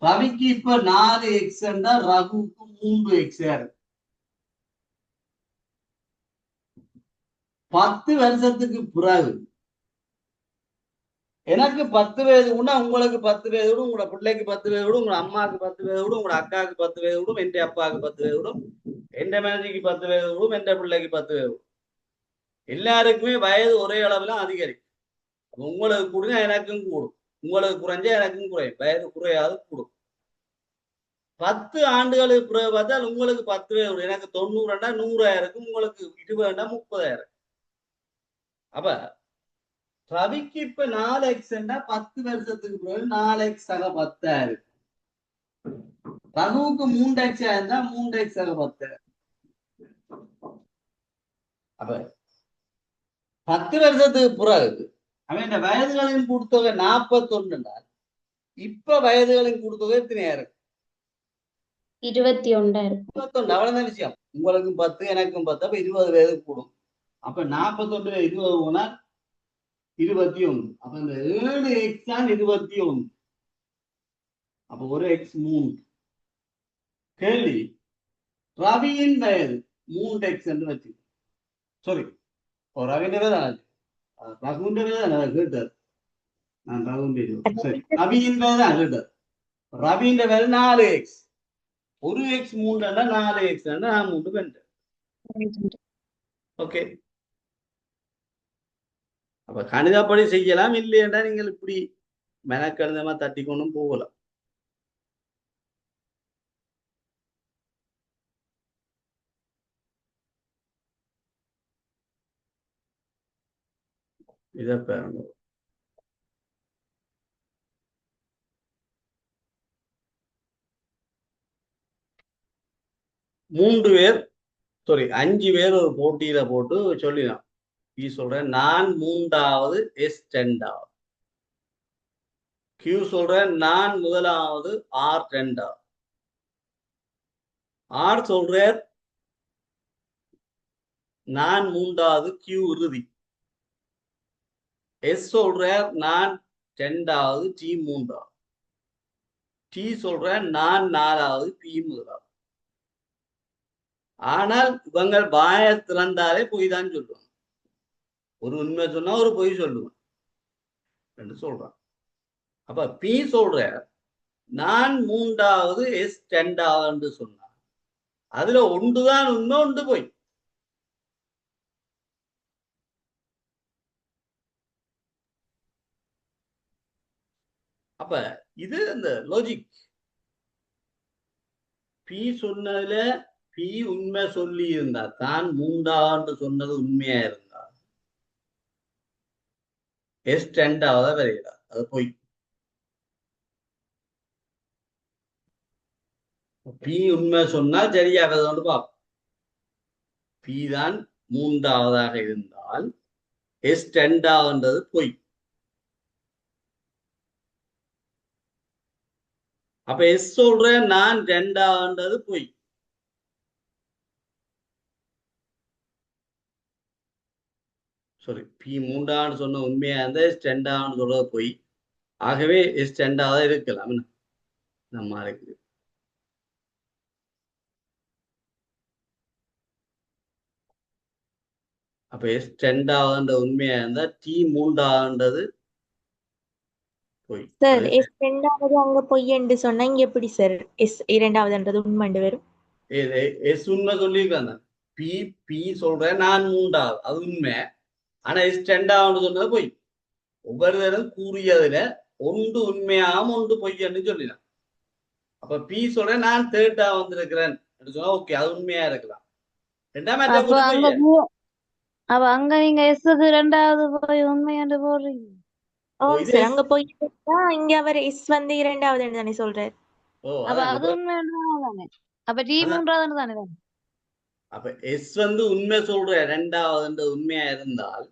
ரவிக்கு இப்ப 4x என்றால் ரகுவுக்கு 3x இருக்கு. 10 வருஷத்துக்கு பிறகு எனக்கு 10 வயது கூட, உங்களுக்கு 10 வயது விடும், உங்களோட பிள்ளைக்கு 10 வயது விடும், உங்களோட அம்மாவுக்கு 10 வயது விடும், உங்களோட அக்காவுக்கு 10 வயது விடும், என் அப்பாவுக்கு 10 வயது விடும், என் மனைவிக்கு 10 வயது விடும், என் பிள்ளைக்கு 10 வயது விடும். எல்லாருக்குமே வயது ஒரே அளவுல அதிகரிக்கும். உங்களுக்கு கூடுங்க எனக்கும் கூடும், உங்களுக்கு குறைஞ்சா எனக்கும் குறையும். வயது குறையாது கூடும். 10 ஆண்டுகளுக்கு பிறகு பார்த்தால் உங்களுக்கு 10 வயது விடும். எனக்கு 90 100,000, உங்களுக்கு 20 30,000. அப்ப ரவிக்கு இப்ப 4x 10 வருஷத்துக்கு பிறகு 4x 10,000. ரகுவுக்கு 3x இருந்தா 3x 10,000. அப்ப 10 வருஷத்துக்கு பிறகு அவன் வயதுகளின் கூட்டுத்தொகை 41 என்றால் இப்ப வயதுகளின் கூட்டுத்தொகை எத்தனையா இருக்கு? 21 21. அவ்வளவுதான் விஷயம். உங்களுக்கும் 10 எனக்கும் 10, அப்ப 20 வயது கூடும். அப்ப 41 20 போனா 21. அப்ப இந்த 7x தான் 21. அப்ப ஒரு x 3. கேள்வி, ரவியின் வயது 3x என்று வச்சு, சாரி ரவியின் வயது ரகுவின் வயது கேட்டார். நான் ரகுவின் சரி ரவியின் வயது தான் கேட்டார். ரவியின் வயது 4x. ஒரு x 3 4x நான் 3 கண்டேன். ஓகே. அப்ப கணிதப்படி செய்யலாம். இல்லையென்றா நீங்கள் இப்படி மெனக்கணிதமா தட்டி கொண்டும் போகலாம். இதை பாருங்க. மூன்று பேர், சாரி 5 பேர் ஒரு போட்டியில போட்டு சொல்லினான். P சொல்றேன் நான் 3வது, S 2வது. Q சொல்றேன் நான் 1வது, R 2வது. R சொல்றார் நான் 3வது, Q இறுதி. S சொல்றார் நான் 2வது, T 3வது. T சொல்றேன் நான் 4வது, P 1வது. ஆனால் இவங்க வாய திறந்தாலே பொய் தான் சொல்லுவாங்க. ஒரு உண்மை சொன்னா ஒரு பொய் சொல்லுவான் என்று சொல்றான். அப்ப P சொல்ற நான் 3வது, S 2வது என்று சொன்னான். அதுல ஒன்றுதான் உண்மை, ஒன்று பொய். அப்ப இது இந்த லாஜிக். P சொன்னதுல P உண்மை சொல்லி இருந்தா தான் 3வது சொன்னது உண்மையா இருந்தா S 2வது வரைகிறார், அது பொய். P உண்மை சொன்னா சரியாக பார்ப்போம். P தான் 3வதாக இருந்தால் S 2வதுன்றது பொய். அப்ப S சொல்றேன் நான் 2வதுன்றது பொய். சாரி P 3வது சொன்ன உண்மையா இருந்தா S 2வது சொல்றது பொய். ஆகவே S 2வது இருக்கலாம். நம்ம இருக்குது அப்ப S 2வதுன்ற உண்மையா இருந்தா T 3வதுன்றது பொய். சார் S 2வது அங்க பொய் என்று சொன்னா இங்க எப்படி சார் S 2வதுன்றது உண்மைண்டு வரும்? S உண்மை சொல்லியிருக்காங்க. P சொல்றேன் நான் 3வது, அது உண்மை. ஆனா S 2வது சொன்னது பொய். ஒவ்வொரு தரம் கூறியதுல ஒன்று உண்மையாகவும் ஒன்று பொய்யன்னு சொல்லினான். அப்ப P சொல்றேன் நான் 3வது வந்திருக்கிறேன் சொன்னா ஓகே, அது உண்மையா இருக்கலாம். அப்ப அங்க நீங்க எஸ்க்கு 2வது போய் உண்மை என்று போடுறீங்க. ஓ ஓ இது சார் எஸ். அங்க போய் இங்க அவர் எஸ் வந்து இரண்டாவது தானே சொல்றாரு. ஓ அப்ப அதான் அது இப்ப உண்மையானது தானே. அப்ப டி அதான் மூன்றாவது தானே வேணும். அப்ப எஸ் வந்து உண்மை சொல்ற ரெண்டாவது உண்மையா இருந்தால்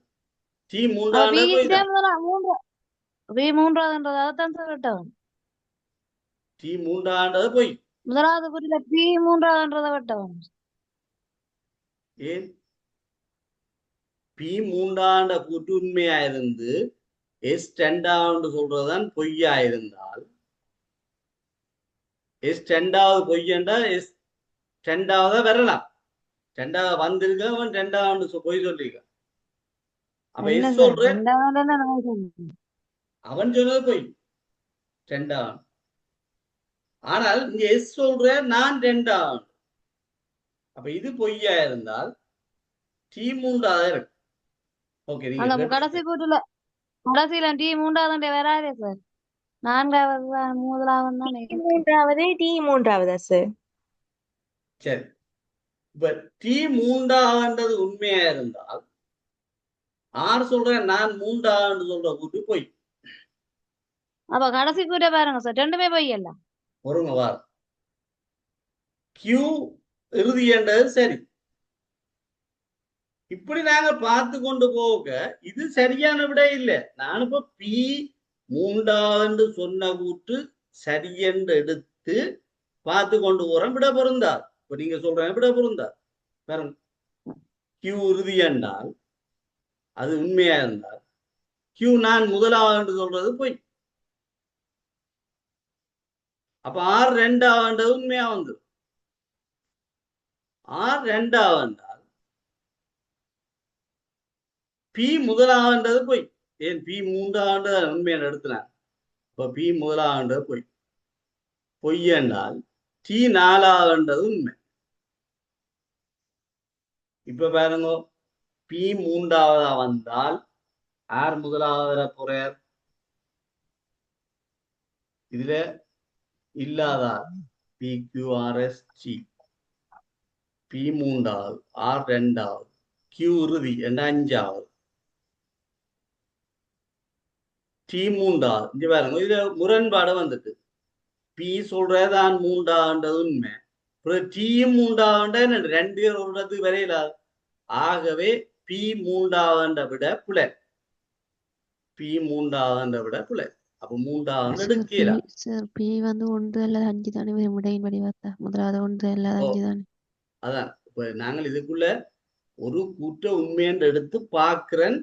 டி அப்ப பி மூன்றாவது போய் தான். மூன்று பி மூன்றாவதுன்றதாக தான் சொல்லட்டும். டி மூன்றாவது போய். முதலாவது குறியில பி மூன்றாவதுன்றதை விட்டவன். ஏன் பி மூன்றாண்ட கூட்டு உண்மையா இருந்து எஸ் ரெண்டாவது சொல்றதுதான் பொய்யா இருந்தால் எஸ் ரெண்டாவது பொய்யண்டா எஸ் ரெண்டாவதா வரலாம். ரெண்டாவது வந்திருக்க அவன் ரெண்டாவது பொய் சொல்லிருக்க. அப்ப என்ன எஸ் சார் சொல்ற ரெண்டாவது நான் சொன்னேன். அவன் சொன்னது பொய் ரெண்டாவது. ஆனால் இங்க எஸ் சொல்ற நான் ரெண்டாவது. அப்ப இது பொய்யா இருந்தால் டி மூன்றாவது இருக்கு. ஓகே நீங்க அந்த கடைசி கூட்டுல கடைசியில டி மூன்றாவது வராதே சார். நான்காவது தான் முதலாவது தான் டி மூன்றாவது டி மூன்றாவதா சார்? சரி. இப்ப டி மூன்றாவது உண்மையா இருந்தால் ஆறு சொல்றேன் நான் மூன்றாவது சொல்ற கூட்டு போய் அப்ப கடைசி கூட்ட பாருங்க சார் ரெண்டுமே பொய்யல்ல. ஒருங்க வார் கியூ இறுதி என்றது சரி. இப்படி நாங்க பார்த்து கொண்டு போக இது சரியான விட இல்லை. நான் இப்ப பி மூன்றாவது சொன்ன கூட்டு சரியென்று எடுத்து பார்த்து கொண்டு போறேன். விட பொருந்தார். இப்ப நீங்க சொல்றேன் விட பொருந்தார். பாருங்க கியூ இறுதி என்றால் அது உண்மையா இருந்தால் கியூ நான் முதலாவது சொல்றது போய். அப்ப ஆறு ரெண்டாவது உண்மையா வந்து ஆறு ரெண்டாவது பி முதலாவது போய். ஏன் பி மூன்றாவது உண்மையை நடத்தினார். இப்ப பி முதலாவது போய் பொய் என்றால் டி நாலாவது உண்மை. இப்ப பாருங்க பி மூன்றாவதா வந்தால் ஆர் முதலாவது போறார். இதுல இல்லாதார் P Q R S T. P மூன்றாவது ஆர் ரெண்டாவது கியூ இறுதி என்ற அஞ்சாவது டி மூன்றாவது. இங்க பாருங்க இதுல முரண்பாடு வந்துட்டு பி சொல்றதான் மூன்றாவது உண்மை. டீயும் மூன்றாவது ரெண்டு பேர் சொல்றது வரையில. ஆகவே பி மூன்றாவது விட புலை. பி மூன்றாவது விட புலை. அப்ப மூன்றாவது சார் பி எடுக்கலாம். சார் பி வந்து 1 அல்லது 5 தானே வரும் விடையின்படி பார்த்தா முதலாவது 1 அல்லது ஓ 5 தானே. அதான் இப்ப நாங்கள் இதுக்குள்ள ஒரு கூற்ற உண்மை என்று எடுத்து பார்க்கிறேன்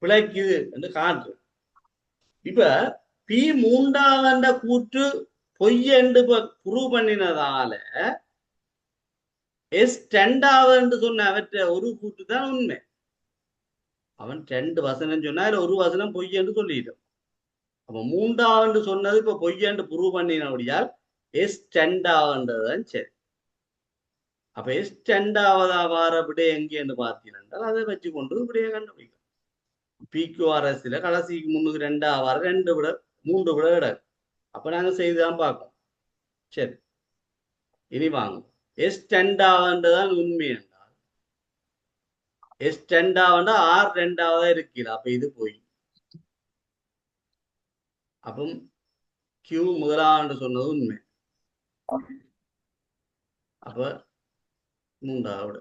பிழைக்குது என்று காட்டுறேன். இப்ப பி மூன்றாவது கூற்று பொய் என்று ப்ரூவ் பண்ணினதால எஸ் ரெண்டாவது என்று சொன்ன அவற்றை ஒரு கூற்று தான் உண்மை. அவன் 2 வசனம் சொன்னா அதுல ஒரு வசனம் பொய் என்று சொல்லிட்டோம். அப்ப மூன்றாவது சொன்னது இப்ப பொய் என்று ப்ரூவ் பண்ணினபடியால் எஸ் ரெண்டாவதுதான் சரி. அப்ப எஸ் ரெண்டாவதா வார விட எங்கே என்று பார்த்தீங்கன்னா அதை வச்சு கொண்டு இப்படியே கண்டுபிடிக்கும். பிக்யூஆர்எஸ்ல கடைசிக்கு முன்னுக்கு ரெண்டாவது ரெண்டு விட 3 விட கிடக்கு. அப்ப நாங்க செய்துதான் பார்க்கோம். சரி இனி வாங்க எஸ் ரெண்டாவதுதான் உண்மை என்றால் எஸ் ரெண்டாவது ஆர் ரெண்டாவதா இருக்கிற. அப்ப இது போய் அப்ப கியூ முதலாவது சொன்னது உண்மை. அப்ப மூன்றாவது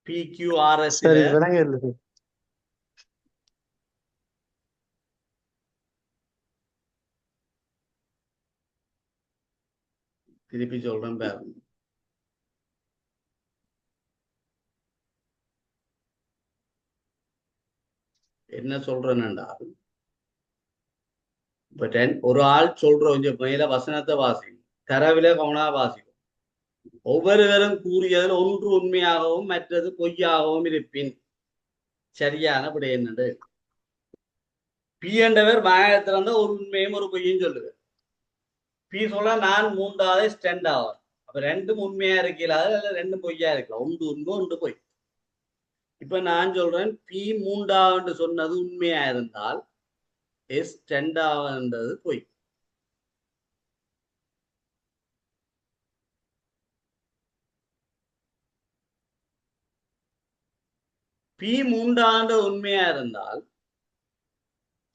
பிக்யூஆர்எஸ் சரி விளங்க இல்லை சார். திருப்பி சொல்றேன் பாருங்க. என்ன சொல்றேன்னால் இப்ப ஒரு ஆள் சொல்ற கொஞ்சம் மேல வசனத்தை வாசிக்கும் தரவில கவனா வாசிக்கும். ஒவ்வொருவரும் கூறியதில் ஒன்று உண்மையாகவும் மற்றது பொய்யாகவும் இருப்பின் சரியான விடை என்னது. பி என்றவர் மாயத்திலிருந்த ஒரு உண்மையும் ஒரு பொய்யும் சொல்லுது. பி சொல்ல நான் மூன்றாவது ஸ்டெண்ட் ஆகும். அப்ப ரெண்டும் உண்மையா இருக்கலாம் ரெண்டும் பொய்யா இருக்கலாம். ஒன்று உண்மை ஒன்று பொய். இப்ப நான் சொல்றேன் பி மூன்றாவது சொன்னது உண்மையா இருந்தால் எஸ் ரெண்டாவதுன்றது பொய். பி மூன்றாண்டு உண்மையா இருந்தால்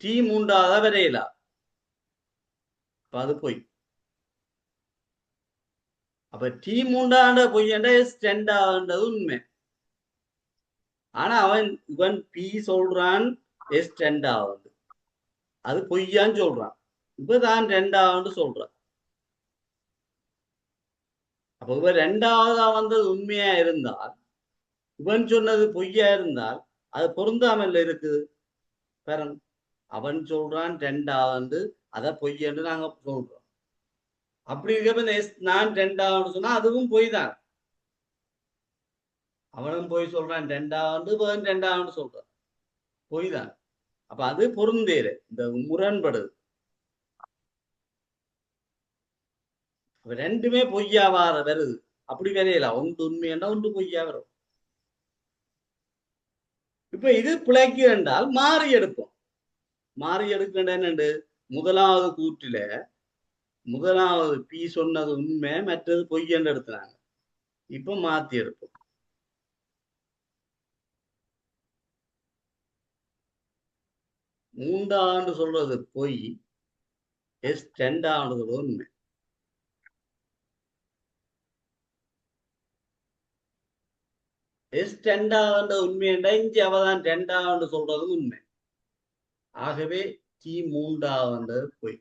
டி மூன்றாத வரையலாம். அது பொய். அப்ப டி மூன்றாண்டு பொய் என்ற எஸ் ரெண்டாவது உண்மை. ஆனா இவன் பி சொல்றான் எஸ் ரெண்டாவது, அது பொய்யான்னு சொல்றான். இப்பதான் ரெண்டாவது சொல்றான். அப்ப இவன் ரெண்டாவதா வந்தது உண்மையா இருந்தால், இவன் சொன்னது பொய்யா இருந்தால் அது பொருந்தாமல் இருக்குது. பாருங்க, அவன் சொல்றான் ரெண்டாவது, அதை பொய்யன்னு நாங்க சொல்றோம். அப்படி இருக்கப்ப நான் ரெண்டாவது சொன்னா அதுவும் பொய் தான். அவனும் போய் சொல்றான் ரெண்டாவது, இவன் ரெண்டாவது சொல்றான், பொய் தான். அப்ப அது பொருந்தேரு, இந்த முரண்படுது. ரெண்டுமே பொய்யா வருது. அப்படி வரையல, ஒன்று உண்மையா ஒன்று பொய்யா வரும். இப்ப இது பிழைக்கு என்றால் மாறி எடுப்போம். மாறி எடுக்கின்ற என்னண்டு, முதலாவது கூற்றில முதலாவது பி சொன்னது உண்மை, மற்றது பொய் என்று எடுத்துனாங்க. இப்ப மாத்தி எடுப்போம். மூன்றாண்டு சொல்றது பொய், எஸ் ரெண்டாண்டு சொல்றது உண்மை. எஸ் ரெண்டாவது உண்மை என்றா இஞ்சி அவதான் ரெண்டாவது சொல்றது உண்மை. ஆகவே டி மூன்றாவது பொய்.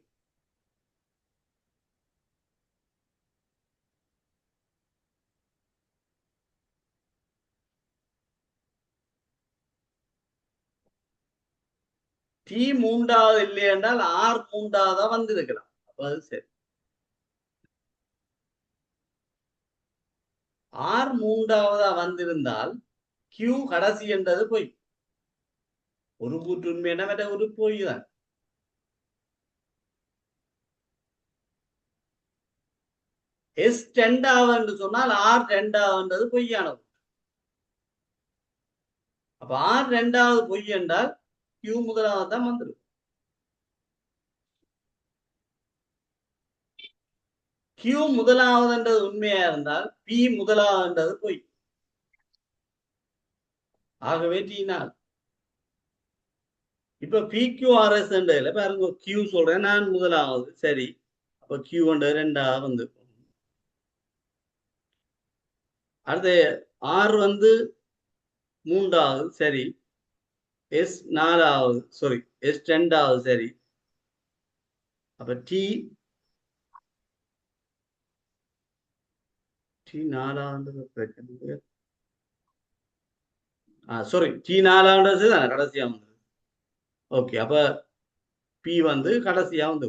டி மூன்றாவது இல்லை என்றால் ஆர் மூன்றாவதா வந்திருக்கலாம். அப்ப அது சரி. ஆர் மூன்றாவதா வந்திருந்தால் கியூ கடைசி என்றது பொய். ஒரு கூற்று உண்மையான மற்ற ஒரு பொய் தான். எஸ் ரெண்டாவது என்று சொன்னால் ஆர் ரெண்டாவது பொய்யானது. அப்ப ஆர் ரெண்டாவது பொய் என்றால் கியூ முதலாவது தான் வந்துடும். கியூ முதலாவதுன்றது உண்மையா இருந்தால் பி முதலாவதுன்றது பொய். ஆகவே டி நாள். இப்ப PQRS பாருங்க, கியூ சொல்றேன் நான் முதலாவது, சரி. அப்ப கியூ ரெண்டாவது வந்து, அடுத்து ஆர் வந்து மூன்றாவது, சரி. எஸ் நாலாவது, சாரி எஸ் ரெண்டாவது, சரி. அப்ப டி நாலாவது பிரச்சனை. சாரி டி நாலாவது தானே கடைசியா வந்து. ஓகே, அப்ப பி வந்து கடைசியா வந்து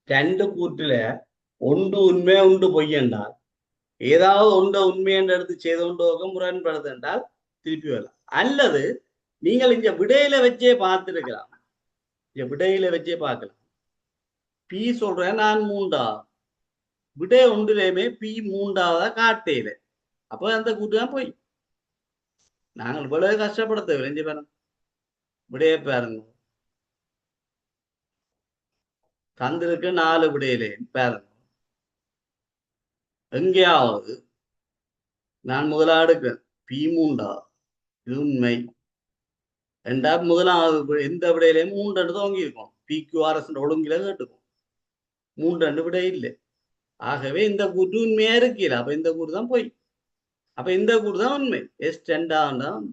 ரெண்டு கூற்றுல ஒன்று உண்மை ஒன்று பொய் என்றால், ஏதாவது ஒன்றை உண்மை என்று எடுத்து செய்த ஒன்று முரண்படுது என்றால் திருப்பி வரலாம். அல்லது நீங்கள் இங்க விடையில வச்சே பார்த்திருக்கலாம். இங்க விடையில வச்சே பார்க்கலாம். பி சொல்றேன் நான் மூன்றாவது, விடை ஒன்றிலேயுமே பி மூன்றாவதா காட்டையில, அப்ப அந்த கூட்டு தான் போய். நாங்கள் இவ்வளவு கஷ்டப்பட தேவை. பாருங்க, விடைய பாருங்க, தந்திருக்கு 4 விடையிலே பாருங்க. எங்கேயாவது நான் முதலாவது பி மூன்றாவது, இது உண்மை ரெண்டாவது முதலாவது எந்த விடையிலையும் 3 தோங்கி இருக்கும். PQRS ஒழுங்கில கேட்டுக்கும் 3 விடை இல்லை. ஆகவே இந்த கூட்டு உண்மையா இருக்கல, அப்ப இந்த கூட்டு தான் போய். அப்ப இந்த கூட்டு தான் உண்மை, எஸ் ரெண்டாம்.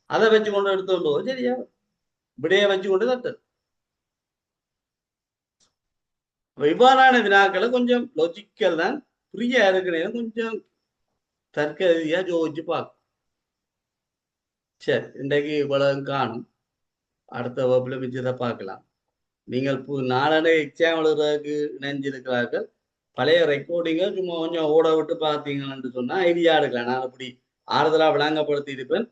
அதை வச்சு கொண்டு எடுத்துக்கொண்டு சரியா, விடையை வச்சு கொண்டு தட்டு. இவ்வாறான வினாக்களை கொஞ்சம் லாஜிக்கல் தான், புரியா இருக்கிறேன், கொஞ்சம் தர்க்க ரீதியா யோசிச்சு பார்க்கும். சரி, இன்றைக்கு இவ்வளவு காணும். அடுத்த வகுப்புல மிச்சத்தை பார்க்கலாம். நீங்கள் நாளை எக்ஸாம் எழுதுறதுக்கு நினைஞ்சிருக்கிறார்கள். பழைய ரெக்கார்டிங்கை சும்மா கொஞ்சம் ஓட விட்டு பார்த்தீங்கன்னு சொன்னா ஐடியா எடுக்கலாம். நான் அப்படி ஆறுதலா விளங்கப்படுத்தி இருப்பேன்.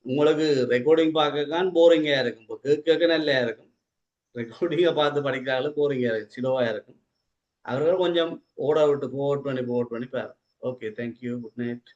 உங்களுக்கு ரெக்கார்டிங் பார்க்கக்கான் போரிங்கா இருக்கும், இப்போ கேட்க நல்லா இருக்கும். ரெக்கார்டிங்கை பார்த்து படிக்கிறாங்களும் போரிங்கா இருக்கும், சிலோவா இருக்கும். அவர்கள் கொஞ்சம் ஓட விட்டு போட் பண்ணி பாருங்க. Okay, thank you, good night.